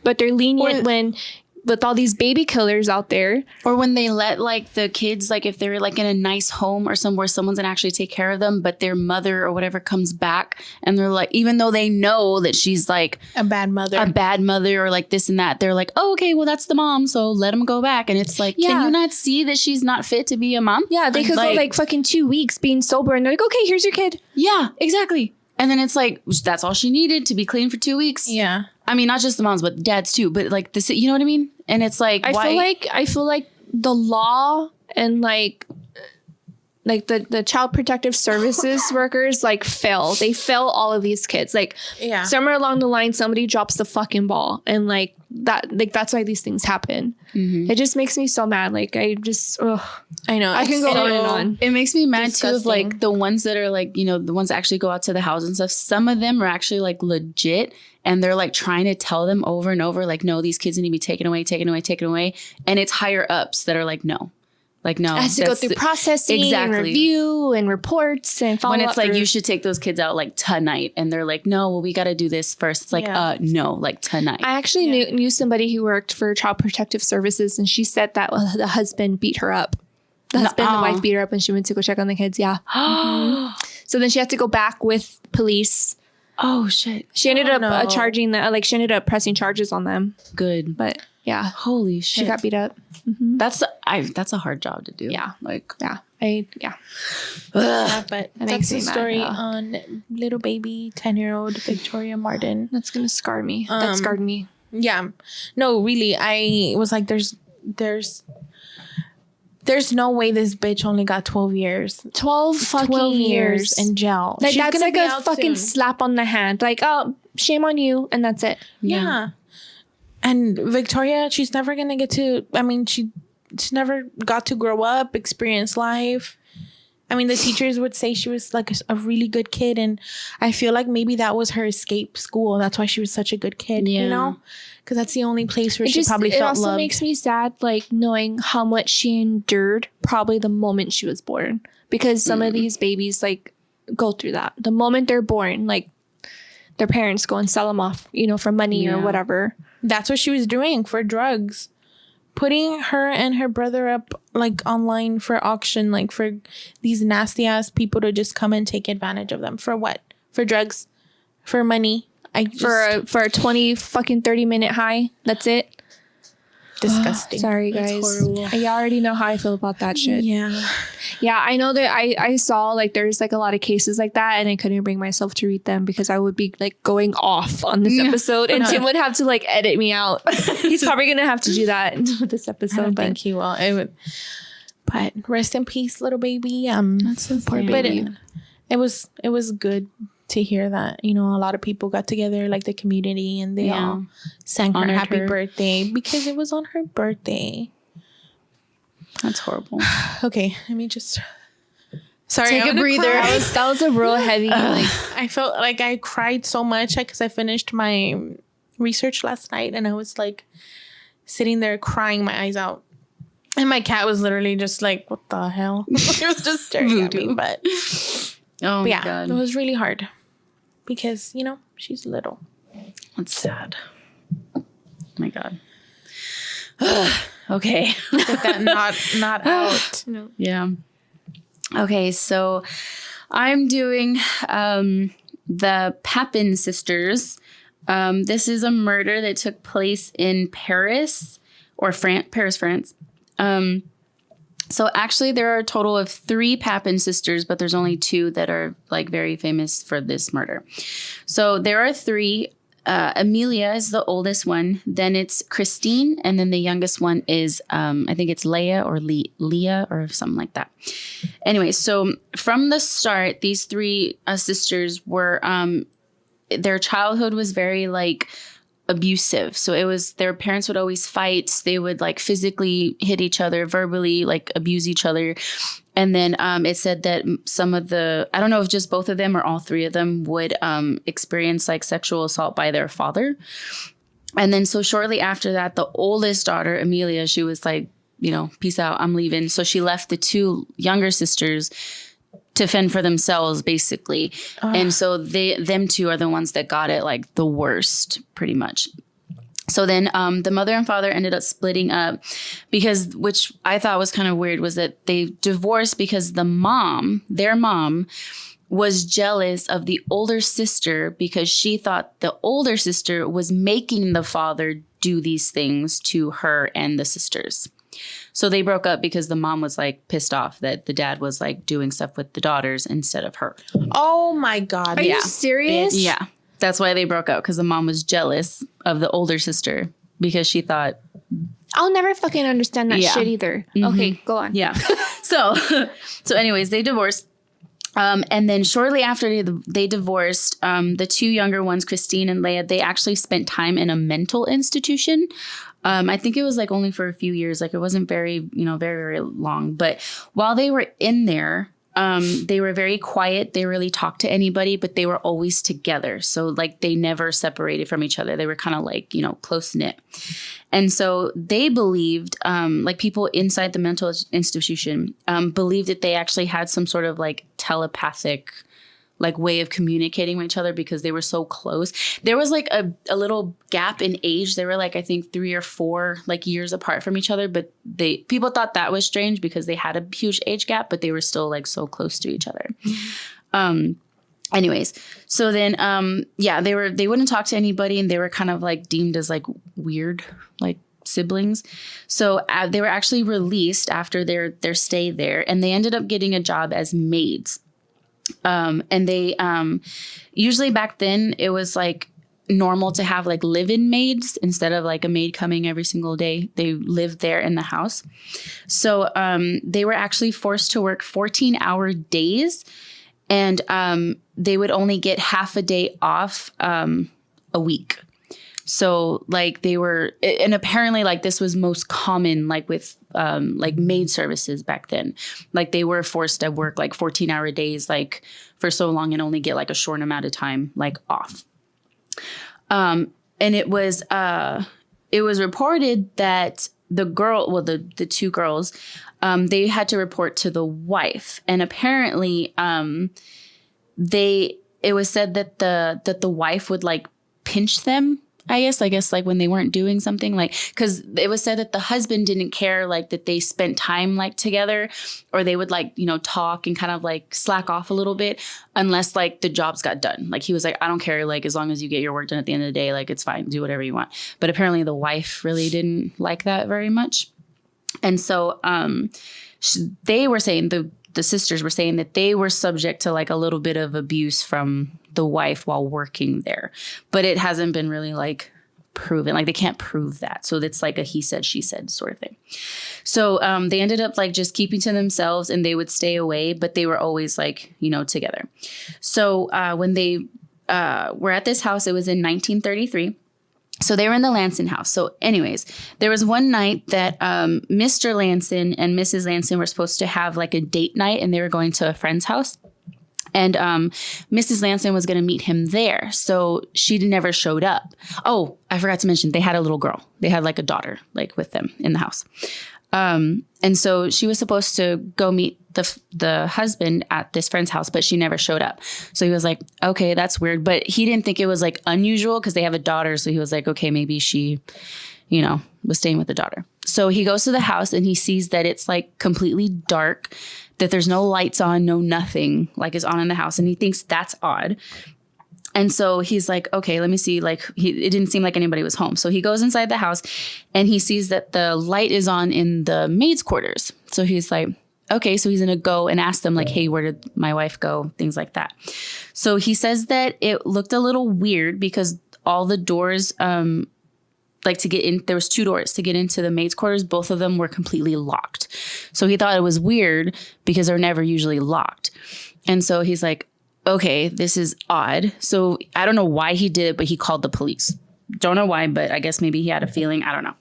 but they're lenient with all these baby killers out there. Or when they let like the kids, like if they're like in a nice home or somewhere, someone's gonna actually take care of them, but their mother or whatever comes back and they're like, even though they know that she's like a bad mother or like this and that, they're like, oh, okay, well, that's the mom, so let them go back. And it's like, can you not see that she's not fit to be a mom? Yeah, they could go like fucking 2 weeks being sober and they're like, okay, here's your kid. Yeah, exactly. And then it's like, that's all she needed to be clean for 2 weeks. Yeah. I mean, not just the moms, but dads too. But like this, you know what I mean? And it's like, I feel like the law and like the child protective services workers like fail. They fail all of these kids. Like, somewhere along the line, somebody drops the fucking ball and like that's why these things happen. It just makes me so mad. Like I know I can go on and on. It makes me mad Disgusting. too of like the ones that are like, you know, the ones that actually go out to the house and stuff. Some of them are actually like legit, and they're like trying to tell them over and over, like, no, these kids need to be taken away. And it's higher ups that are like, no. Like, no. It has to go through processing and review and reports and follow up. When it's like, you should take those kids out like tonight. And they're like, no, well, we got to do this first. It's like, no, like tonight. I actually knew somebody who worked for Child Protective Services, and she said that the husband beat her up. The wife beat her up when she went to go check on the kids. Yeah. So then she had to go back with police. Oh, shit. She ended up charging she ended up pressing charges on them. Good. But yeah. Holy shit. She got beat up. That's a hard job to do. Yeah. Like, yeah. But that's the story on little baby 10-year-old Victoria Martin. That's gonna scar me. That scarred me. Yeah. No, really. I was like, there's no way this bitch only got 12 years. 12 years in jail. Like, She's that's gonna like be a out fucking soon. slap on the hand. Like, oh, shame on you, and that's it. Yeah. And Victoria, she's never gonna get to. I mean, she never got to grow up, experience life. I mean, the teachers would say she was like a really good kid, and I feel like maybe that was her escape school. That's why she was such a good kid, you know, because that's the only place where she probably felt loved. It also makes me sad, like knowing how much she endured probably the moment she was born, because some of these babies like go through that the moment they're born, like their parents go and sell them off, you know, for money or whatever. That's what she was doing for drugs. Putting her and her brother up like online for auction, like for these nasty ass people to just come and take advantage of them. For what? For drugs? For money? For a 30-minute high. That's it. Disgusting. Sorry, guys. I already know how I feel about that shit. Yeah, I know that I saw like there's like a lot of cases like that, and I couldn't bring myself to read them because I would be like going off on this episode, and Tim would have to like edit me out. He's probably gonna have to do that with this episode. I don't think he will. But rest in peace, little baby. That's so poor baby. But it was good to hear that, you know, a lot of people got together, like the community, and they all sang her happy birthday because it was on her birthday. That's horrible. Okay, let me just take a breather. That was a real heavy. I felt like I cried so much because I finished my research last night, and I was like sitting there crying my eyes out, and my cat was literally just like, "What the hell?" It was just staring at me, but my God. It was really hard because, you know, she's little. That's sad. Oh my God. Okay. Get that not out. No. Yeah. Okay, so I'm doing the Papin sisters. This is a murder that took place in Paris, France. So actually there are a total of 3 Papin sisters, but there's only 2 that are like very famous for this murder. So there are 3. Amelia is the oldest one. Then it's Christine. And then the youngest one is, I think it's Leah or Leah or something like that. Anyway, so from the start, these 3 sisters were, their childhood was very like abusive. So it was, their parents would always fight. They would like physically hit each other, verbally like abuse each other. And then it said that some of the, I don't know if just both of them or all 3 of them would experience like sexual assault by their father. And then so shortly after that, the oldest daughter, Amelia, she was like, you know, peace out, I'm leaving. So she left the 2 younger sisters to fend for themselves, basically. And so them 2 are the ones that got it like the worst, pretty much. So then the mother and father ended up splitting up because, which I thought was kind of weird, was that they divorced because their mom was jealous of the older sister because she thought the older sister was making the father do these things to her and the sisters. So they broke up because the mom was like pissed off that the dad was like doing stuff with the daughters instead of her. Oh my God. Are you serious? Yeah. That's why they broke up, because the mom was jealous of the older sister because she thought. I'll never fucking understand that shit either. Mm-hmm. Okay, go on. Yeah. So anyways, they divorced. And then shortly after they divorced, the two younger ones, Christine and Leah, they actually spent time in a mental institution. I think it was like only for a few years. Like it wasn't very, very, very long. But while they were in there, they were very quiet. They really talked to anybody, but they were always together. So like they never separated from each other. They were kind of like, close knit. And so they believed, like people inside the mental institution, believed that they actually had some sort of like telepathic like way of communicating with each other because they were so close. There was like a little gap in age. They were like, I think 3 or 4 like years apart from each other. But people thought that was strange because they had a huge age gap, but they were still like so close to each other. Anyways, so then, they wouldn't talk to anybody and they were kind of like deemed as like weird, like siblings. So they were actually released after their stay there, and they ended up getting a job as maids. And they, usually back then it was like normal to have like live-in maids instead of like a maid coming every single day. They lived there in the house. So, they were actually forced to work 14-hour days, and, they would only get half a day off, a week. So like they were, and apparently like this was most common like with like maid services back then. Like they were forced to work like 14-hour days like for so long and only get like a short amount of time like off. And it was reported that the two girls, they had to report to the wife, and apparently it was said that the wife would like pinch them. I guess like when they weren't doing something, like, because it was said that the husband didn't care like that they spent time like together, or they would like, talk and kind of like slack off a little bit unless like the jobs got done. Like he was like, I don't care. Like as long as you get your work done at the end of the day, like it's fine. Do whatever you want. But apparently the wife really didn't like that very much. And so they were saying, the sisters were saying that they were subject to like a little bit of abuse from the wife while working there, but it hasn't been really like proven. Like they can't prove that. So it's like a he said, she said sort of thing. So they ended up like just keeping to themselves, and they would stay away, but they were always like, together. So when they were at this house, it was in 1933. So they were in the Lanson house. So anyways, there was one night that Mr. Lanson and Mrs. Lanson were supposed to have like a date night, and they were going to a friend's house. And Mrs. Lanson was going to meet him there. So she never showed up. Oh, I forgot to mention, they had a little girl. They had like a daughter like with them in the house. And so she was supposed to go meet the husband at this friend's house, but she never showed up. So he was like, okay, that's weird. But he didn't think it was like unusual because they have a daughter. So he was like, okay, maybe she, was staying with the daughter. So he goes to the house and he sees that it's like completely dark, that there's no lights on, no nothing like is on in the house. And he thinks that's odd. And so he's like, okay, let me see. Like it didn't seem like anybody was home. So he goes inside the house and he sees that the light is on in the maid's quarters. So he's like, okay, so he's going to go and ask them like, hey, where did my wife go? Things like that. So he says that it looked a little weird because all the doors, like to get in, there was 2 doors to get into the maid's quarters. Both of them were completely locked. So he thought it was weird because they're never usually locked. And so he's like, okay, this is odd. So I don't know why he did it, but he called the police. Don't know why, but I guess maybe he had a feeling. I don't know.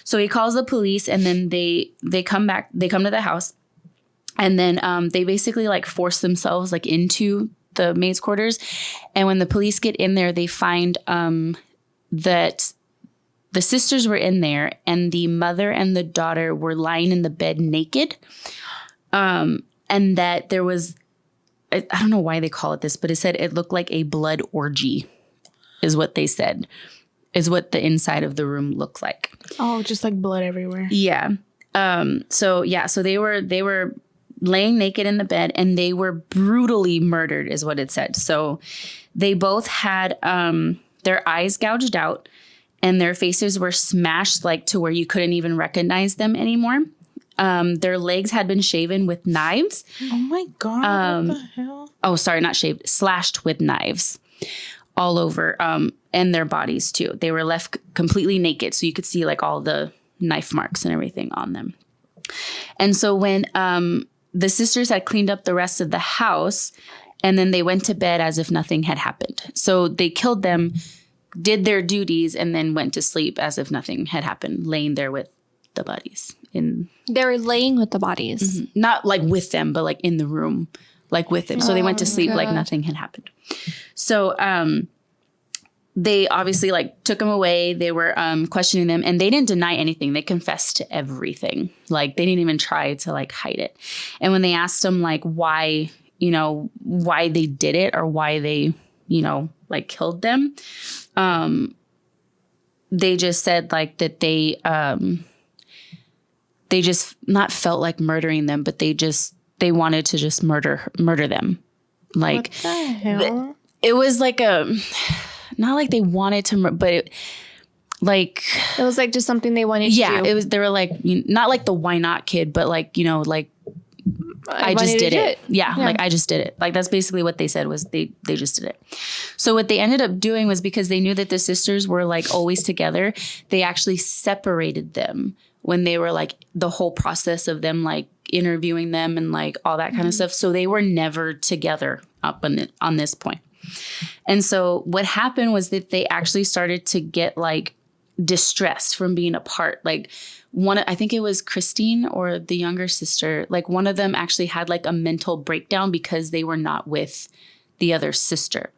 So he calls the police, and then they come back. They come to the house, and then they basically like force themselves like into the maid's quarters. And when the police get in there, they find that the sisters were in there, and the mother and the daughter were lying in the bed naked. And that there was, I don't know why they call it this, but it said it looked like a blood orgy is what they said, is what the inside of the room looked like. Oh, just like blood everywhere. Yeah. So they were laying naked in the bed, and they were brutally murdered is what it said. So they both had their eyes gouged out, and their faces were smashed like to where you couldn't even recognize them anymore. Their legs had been shaven with knives. Oh my God, what the hell? Oh, sorry, not shaved, slashed with knives all over, and their bodies too. They were left completely naked, so you could see like all the knife marks and everything on them. And so when the sisters had cleaned up the rest of the house, and then they went to bed as if nothing had happened. So they killed them, did their duties, and then went to sleep as if nothing had happened, laying there with the bodies. They were laying with the bodies. Mm-hmm. Not like with them, but like in the room, like with them. So they went to sleep like nothing had happened. So they obviously like took them away. They were questioning them, and they didn't deny anything. They confessed to everything. Like they didn't even try to like hide it. And when they asked them like why they did it or why they, like killed them, they just said like that they just not felt like murdering them, but they wanted to just murder them. Like What the hell? It was like not like they wanted to, but it was like just something they wanted to do. Yeah, it was. They were like, not like the why not kid, but like, like I just did it. Yeah, like I just did it. Like that's basically what they said was they just did it. So what they ended up doing was, because they knew that the sisters were like always together, they actually separated them when they were like the whole process of them like interviewing them and like all that kind of stuff. So they were never together up on this point. And so what happened was that they actually started to get like distressed from being apart. Like I think it was Christine or the younger sister, like one of them actually had like a mental breakdown because they were not with the other sister.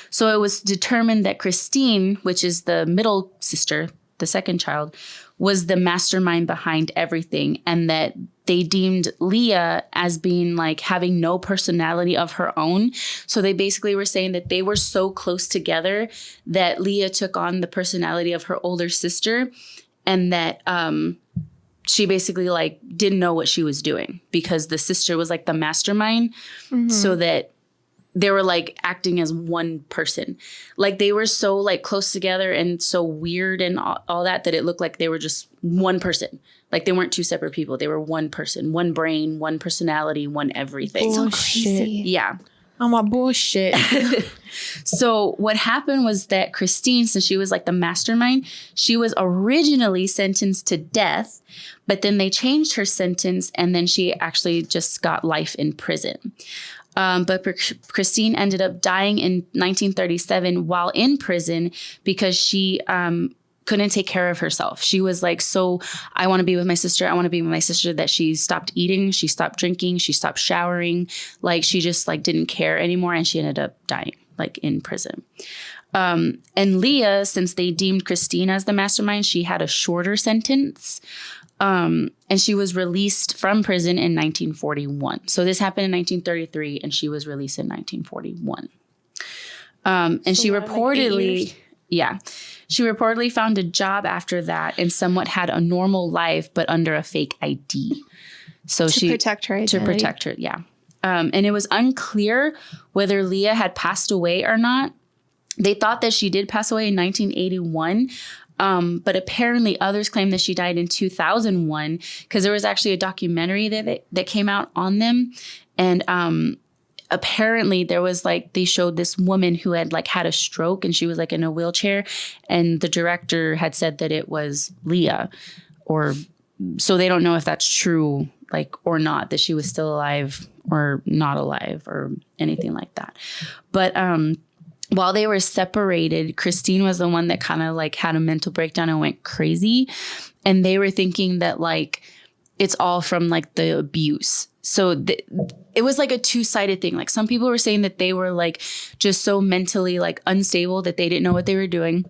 So it was determined that Christine, which is the middle sister, the second child, was the mastermind behind everything, and that they deemed Leah as being like having no personality of her own. So they basically were saying that they were so close together that Leah took on the personality of her older sister, and that she basically like didn't know what she was doing because the sister was like the mastermind. So that they were like acting as one person. Like they were so like close together and so weird and all that it looked like they were just one person. Like they weren't two separate people. They were one person, one brain, one personality, one everything. Bullshit. So crazy. Yeah. I'm a bullshit. So what happened was that Christine, since she was like the mastermind, she was originally sentenced to death, but then they changed her sentence, and then she actually just got life in prison. But Christine ended up dying in 1937 while in prison because she couldn't take care of herself. She was like, so I want to be with my sister. I want to be with my sister, that she stopped eating. She stopped drinking. She stopped showering. Like she just like didn't care anymore. And she ended up dying like in prison. And Leah, since they deemed Christine as the mastermind, she had a shorter sentence. And she was released from prison in 1941. So this happened in 1933, and she was released in 1941. And so she reportedly, she reportedly found a job after that and somewhat had a normal life, but under a fake ID. So to protect her identity. To protect her, yeah. And it was unclear whether Leah had passed away or not. They thought that she did pass away in 1981. But apparently others claim that she died in 2001 because there was actually a documentary that came out on them. And apparently there was like, they showed this woman who had like had a stroke and she was like in a wheelchair. And the director had said that it was Leah, so they don't know if that's true, like, or not, that she was still alive or not alive or anything like that. But, while they were separated, Christine was the one that kind of like had a mental breakdown and went crazy. And they were thinking that like it's all from like the abuse. So it was like a two-sided thing. Like some people were saying that they were like just so mentally like unstable that they didn't know what they were doing.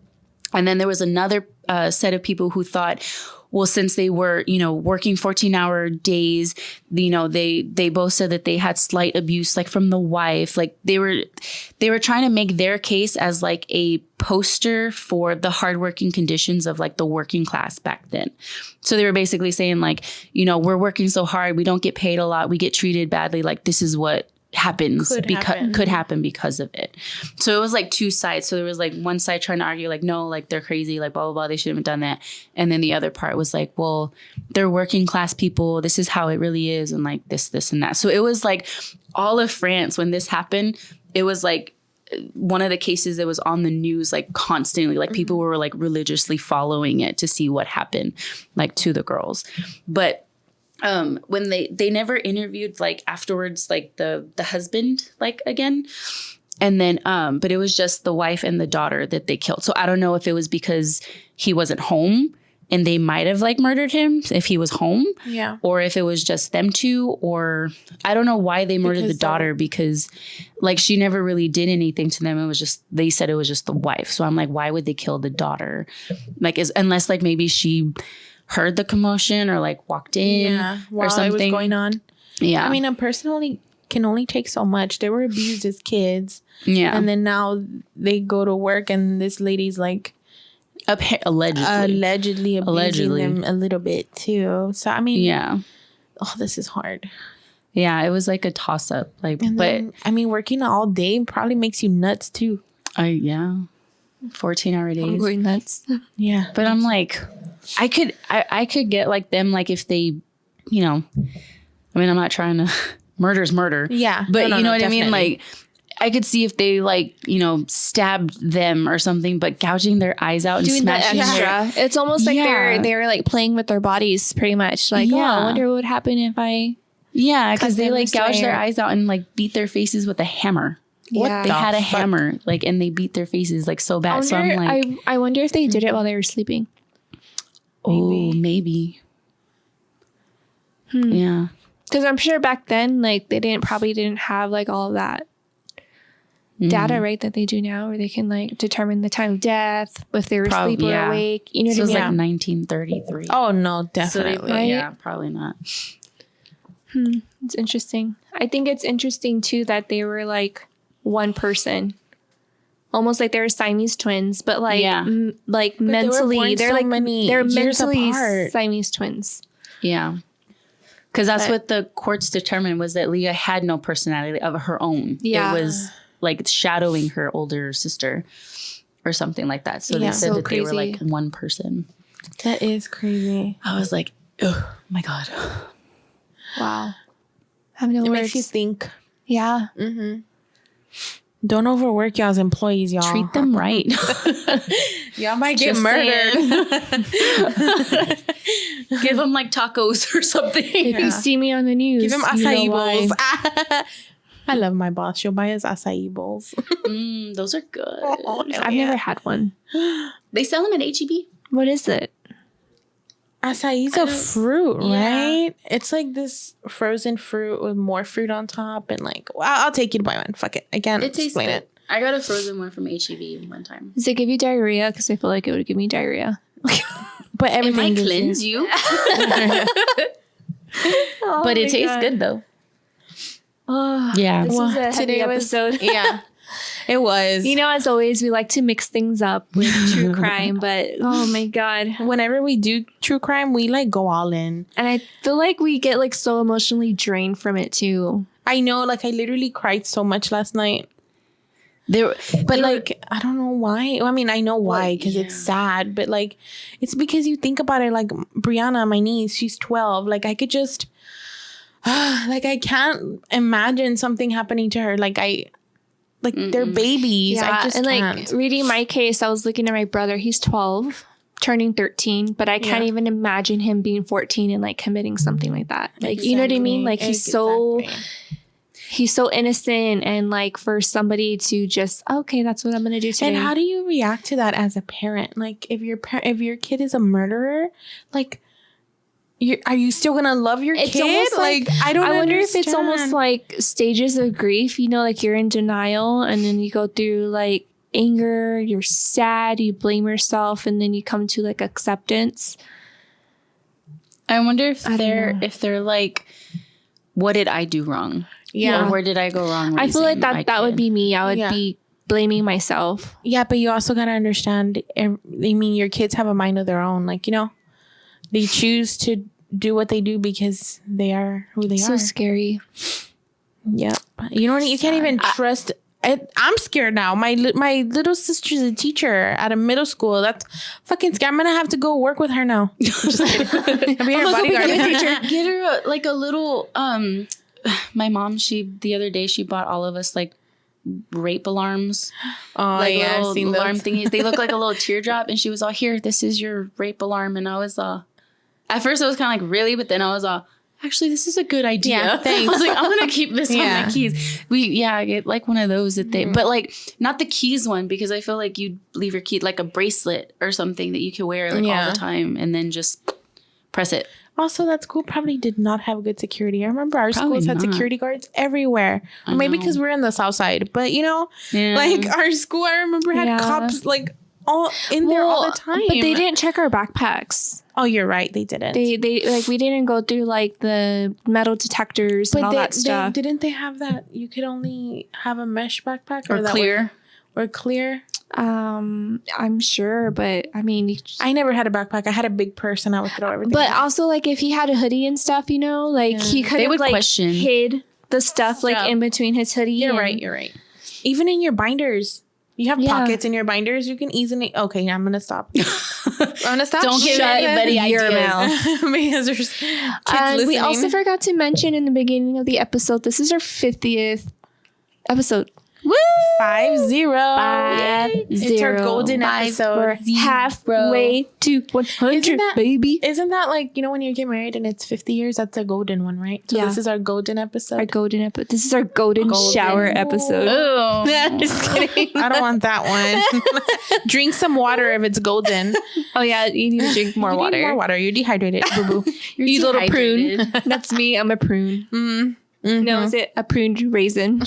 And then there was another set of people who thought, well, since they were, working 14-hour days, they both said that they had slight abuse, like from the wife. Like they were trying to make their case as like a poster for the hardworking conditions of like the working class back then. So they were basically saying like, we're working so hard, we don't get paid a lot, we get treated badly. Like this is what could happen because of it. So it was like two sides. So there was like one side trying to argue like, no, like they're crazy, like blah, blah, blah, they shouldn't have done that. And then the other part was like, well, they're working class people, this is how it really is, and like this and that. So it was like all of France when this happened, it was like one of the cases that was on the news like constantly, like people were like religiously following it to see what happened like to the girls. But when they never interviewed like afterwards, like the husband like again. And then, but it was just the wife and the daughter that they killed. So I don't know if it was because he wasn't home and they might have like murdered him if he was home. Yeah. Or if it was just them two, or I don't know why they murdered the daughter, because like she never really did anything to them. It was just, they said it was just the wife. So I'm like, why would they kill the daughter? Like, unless like maybe she heard the commotion or like walked in while or something. it was going on. Yeah. I mean, I personally can only take so much. They were abused as kids. Yeah. And then now they go to work and this lady's like allegedly abusing them a little bit too. So I mean, this is hard. Yeah, it was like a toss up. Like, and but then, I mean, working all day probably makes you nuts too. 14-hour days. I'm going nuts. Yeah. But I'm like, I could get like them, like if they, you know, I mean, I'm not trying to murder's murder. Yeah. But you know what definitely. I mean? Like, I could see if they like, you know, stabbed them or something, but gouging their eyes out and Doing the smashing extra. It's almost like they're like playing with their bodies pretty much. Like, I wonder what would happen if I... Yeah, because they like gouged their way. eyes out and like beat their faces with a hammer. Yeah. They had a hammer, like, and they beat their faces like so bad. So I'm like, I wonder if they did it while they were sleeping. oh, maybe. Yeah. Because I'm sure back then, like, they probably didn't have like all of that data, right, that they do now, where they can like determine the time of death, if they were asleep or awake. You know what I mean? It was like 1933. Oh no, definitely. Right? Yeah, probably not. It's interesting. I think it's interesting too that they were like one person, almost like they were Siamese twins, but like like mentally, they're like they're mentally Siamese twins. Yeah. Because that's what the courts determined, was that Leah had no personality of her own. Yeah. It was like shadowing her older sister or something like that. So they said that they were like one person. That is crazy. I was like, oh my God. Wow. I have no It words. makes you think. Yeah. Don't overwork y'all's employees, y'all. Treat them right. Y'all might get murdered. Give them like tacos or something. If you see me on the news, Give them acai you know why. bowls. I love my boss. She'll buy us acai bowls. Those are good. I've never had one. They sell them at HEB. What is it? Acai is a fruit, right? It's like this frozen fruit with more fruit on top, and like, well, I'll take you to buy one. Fuck it, I can't explain it. I got a frozen one from HEB one time. Does it give you diarrhea? Because I feel like it would give me diarrhea. But It everything might cleanse you. But it tastes good though. Oh, Yeah. This was a heavy today was- episode. Yeah, it was. You know, as always, we like to mix things up with true crime, but oh my God. Whenever we do true crime, we like go all in. And I feel like we get like so emotionally drained from it too. I know, like I literally cried so much last night. But Like, I don't know why. I mean, I know why, because it's sad, but like, it's because you think about it. Like Brianna, my niece, she's 12. Like I could just, like I can't imagine something happening to her. Like they're babies. I just and can't. like reading my case, I was looking at my brother. He's 12, turning 13, but I can't even imagine him being 14 and like committing something like that. Like, you know what I mean? Like he's so innocent, and like for somebody to just, okay, that's what I'm gonna do today. And how do you react to that as a parent? Like if your kid is a murderer, like are you still gonna love your kid? Almost Like I don't. I wonder understand. if it's almost like stages of grief. You know, like you're in denial, and then you go through like anger, you're sad, you blame yourself, and then you come to like acceptance. I wonder if they're like, what did I do wrong? Yeah. Or where did I go wrong? I feel like raising that my would kid? be me. I would be blaming myself. Yeah, but you also gotta understand. I mean, your kids have a mind of their own. Like, you know, they choose to do what they do because they are who they So are. scary. Yeah, you know, you can't even trust. I'm scared now. My little sister's a teacher at a middle school. That's fucking scary. I'm gonna have to go work with her now. Just kidding. I'll be her bodyguard. Get her like a little. My mom, the other day she bought all of us like rape alarms. Oh like yeah, little I've seen alarm those. thingies. They look like a little teardrop, and she was all, "Here, this is your rape alarm." And I was at first I was kind of like, really, but then I was all, actually, this is a good idea. Yeah, thanks. I was like, I'm going to keep this on Yeah. my keys. I get like one of those that they, but like not the keys one, because I feel like you'd leave your key, like a bracelet or something that you could wear like all the time and then just press it. Also, that school probably did not have good security. I remember our Probably schools had not. security guards everywhere. Or maybe because we're in the South Side. But, you know, like our school, I remember had cops like all in there all the time. But they didn't check our backpacks. Oh, you're right. They didn't. They like, we didn't go through like the metal detectors and all that stuff. Didn't they have that? You could only have a mesh backpack Or that clear. Or clear. I'm sure, but I mean, I never had a backpack. I had a big purse and I would throw everything. but in. also like if he had a hoodie and stuff, you know, like he could They have would like question. hid the stuff like in between his hoodie. You're and- right. You're right. Even in your binders. You have pockets in your binders. You can easily. Okay, I'm gonna stop. I'm gonna stop. Don't give anybody your ideas. mouth. Because there's kids listening. We also forgot to mention in the beginning of the episode, this is our 50th episode. Woo! 50. It's our 50. golden episode. We're halfway to 100, Isn't that- baby. Isn't that like, you know, when you get married and it's 50 years? That's a golden one, right? So Yeah. this is our golden episode. Our golden episode. This is our golden shower episode. Ooh. Just kidding. I don't want that one. Drink some water if it's golden. Oh yeah, you need to drink more You need water. more water. You're dehydrated, boo boo. You little prune. dehydrated. That's me. I'm a prune. Mm-hmm. No, is it a pruned raisin?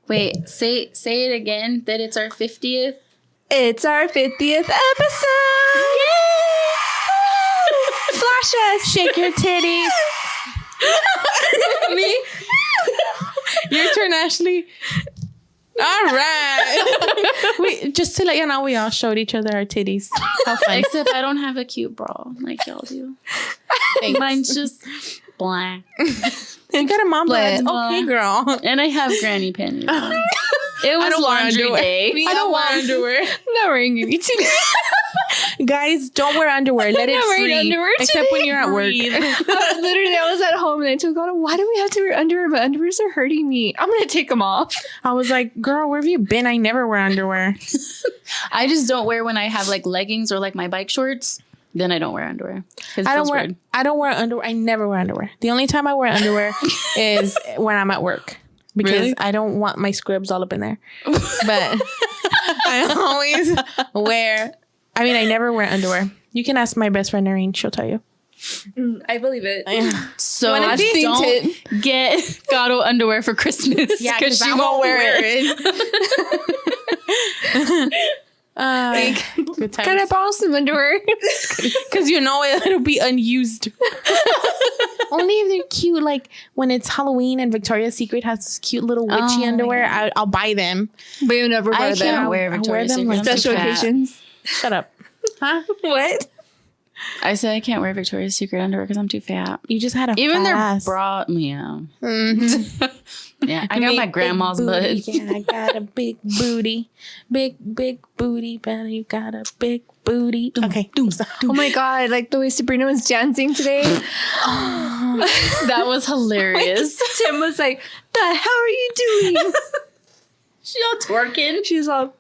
Wait, say it again that it's our 50th. It's our 50th episode. Yay! Flash us. Shake your titties. Me? Your turn, Ashley. All right. We just to let you know, we all showed each other our titties. How fun. Except I don't have a cute bra like y'all do. Mine's just black. You got a mom Split. blood. Okay, girl. And I have granny panties on. It was don't wear laundry underwear. day. I don't wear underwear. Not wearing any today. Guys, don't wear underwear. Let it not wearing free. underwear Except when you're at work. Literally, I was at home and I told God, why do we have to wear underwear? My underwears are hurting me. I'm going to take them off. I was like, girl, where have you been? I never wear underwear. I just don't wear when I have like leggings or like my bike shorts. Then I don't wear underwear. I don't wear underwear. I never wear underwear. The only time I wear underwear is when I'm at work. Because Really? I don't want my scrubs all up in there. But I always wear, I never wear underwear. You can ask my best friend, Noreen. She'll tell you. I believe it. So When I think don't get Gato underwear for Christmas. Yeah, because she I won't wear it. Good Can I times. borrow some underwear? Because you know it'll be unused. Only if they're cute. Like when it's Halloween and Victoria's Secret has this cute little witchy underwear, I'll buy them. But you never I wear them. can't wear I wear Victoria's them Secret. like I'm too Special fat. occasions. Shut up. Huh? What? I said I can't wear Victoria's Secret underwear because I'm too fat. You just had a Even their fast. bra, yeah. Mhm. Yeah, I got my Big grandma's booty. butt. Yeah, I got a big booty. Big booty, but you got a big booty. Okay. Oh my God, like the way Sabrina was dancing today. That was hilarious. Tim was like, the hell are you doing? She all twerking. She's all,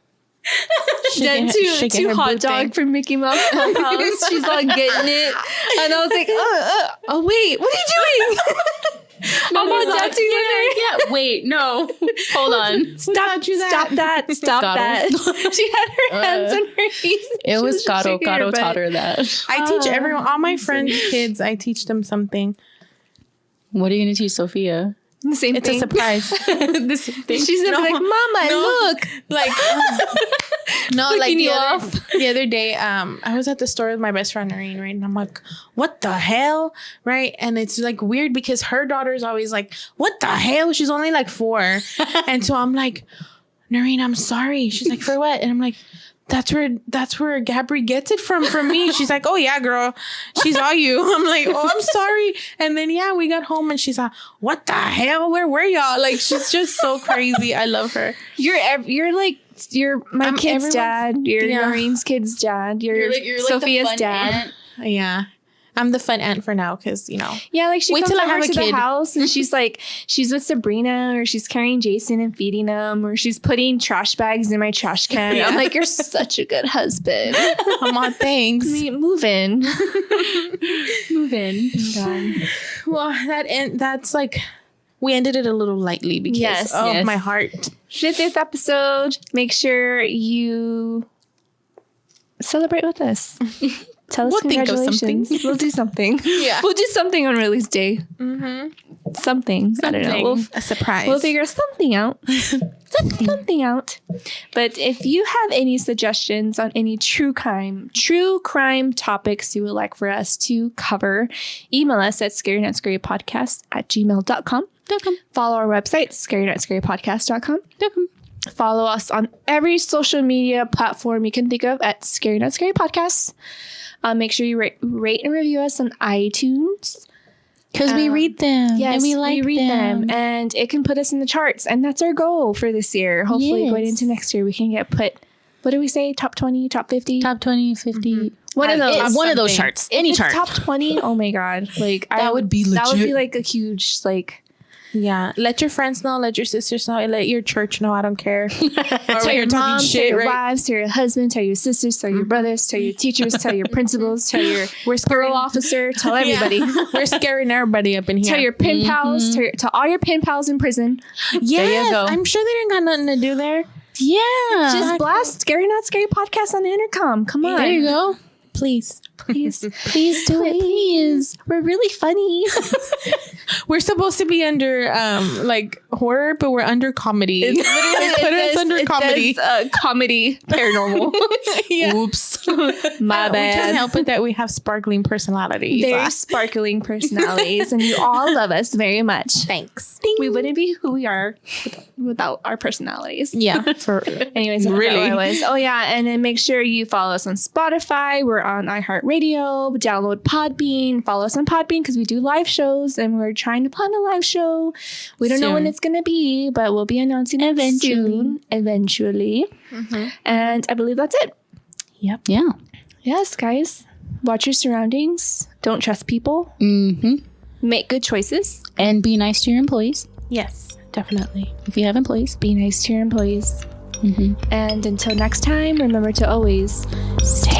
Shaking- then shaking to her hot booty. dog from Mickey Mouse Clubhouse. She's all getting it. And I was like, oh wait, what are you doing? I'm all dancing with her. Yeah, wait, no. Hold on. Stop that. Stop Gato. that. She had her hands on her knees. It She was just Gato. shaking her Gato butt. taught her that. I teach everyone, all my friends' kids, I teach them something. What are you going to teach Sophia? The same It's thing. a surprise. The same thing. She's gonna be like, Mama, look. Like, no, Flicking like you off. the other day, I was at the store with my best friend Noreen, right? And I'm like, what the hell? Right? And it's like weird because her daughter's always like, what the hell? She's only like 4. And so I'm like, Noreen, I'm sorry. She's like, for what? And I'm like, that's where Gabri gets it from me. She's like, oh yeah, girl, she's all you. I'm like, oh, I'm sorry. And then yeah, we got home and she's like, what the hell? Where were y'all? Like, she's just so crazy. I love her. You're like, you're my I'm kid's everyone's- dad. You're yeah. Noreen's kid's dad. You're, You're like Sophia's the fun dad. aunt. Yeah. I'm the fun aunt for now because, Yeah, like she Wait comes till I over have a to the kid. house and she's like, she's with Sabrina, or she's carrying Jason and feeding him, or she's putting trash bags in my trash can. I'm like, you're such a good husband. come on, thanks. Move in. Move in. Well, that's like, we ended it a little lightly because Yes, of yes. my heart. 50th episode. Make sure you celebrate with us. Tell us We'll think of congratulations. We'll do something. Yeah. We'll do something on release day. Mm-hmm. Something. I don't know. A surprise. We'll figure something out. something out. But if you have any suggestions on any true crime topics you would like for us to cover, email us at scarynotScarypodcast@gmail.com. Follow our website, scarynotScarypodcast.com. Follow us on every social media platform you can think of at Scary Not Scary Podcasts. Make sure you rate and review us on iTunes. Because we read them. Yes, and we like read them. and it can put us in the charts, and that's our goal for this year. Hopefully, Yes. going into next year, we can get put. What do we say? Top 20, top 50, Top 20, 50. One of those. One of those something. charts. Any If it's chart. top 20. Oh my god! Like That would be That would legit. be like a huge like. Yeah. Let your friends know. Let your sisters know. Let your church know. I don't care. Or Tell when your you're talking mom, tell shit, your right? wives, tell your husband, tell your sisters, tell your brothers, tell your teachers, tell your principals, tell your parole officer, tell everybody. We're scaring everybody up in here. Tell your pen pals, tell all your pen pals in prison. yes, you go. I'm sure they didn't got nothing to do there. Yeah. Just blast Scary Not Scary podcast on the intercom. Come on. there you go. Please. Please do it, please. We're really funny. We're supposed to be under like horror, but we're under comedy. They put us under comedy. Comedy paranormal. Yeah. Oops. My We can't bad. help it that we have sparkling personalities. Very sparkling personalities, and you all love us very much. Thanks. We wouldn't be who we are without our personalities. Yeah. For Anyways, I forgot Really? what it was. Oh yeah, and then make sure you follow us on Spotify. We're on iHeartRadio. Download Podbean. Follow us on Podbean because we do live shows, and we're trying to plan a live show. We don't know when Soon. it's gonna be, but we'll be announcing it soon. Eventually. And I believe that's it. Yeah. Yes, guys. Watch your surroundings. Don't trust people. Mm-hmm. Make good choices. And be nice to your employees. yes, definitely. If you have employees. Be nice to your employees. Mm-hmm. And until next time, remember to always stay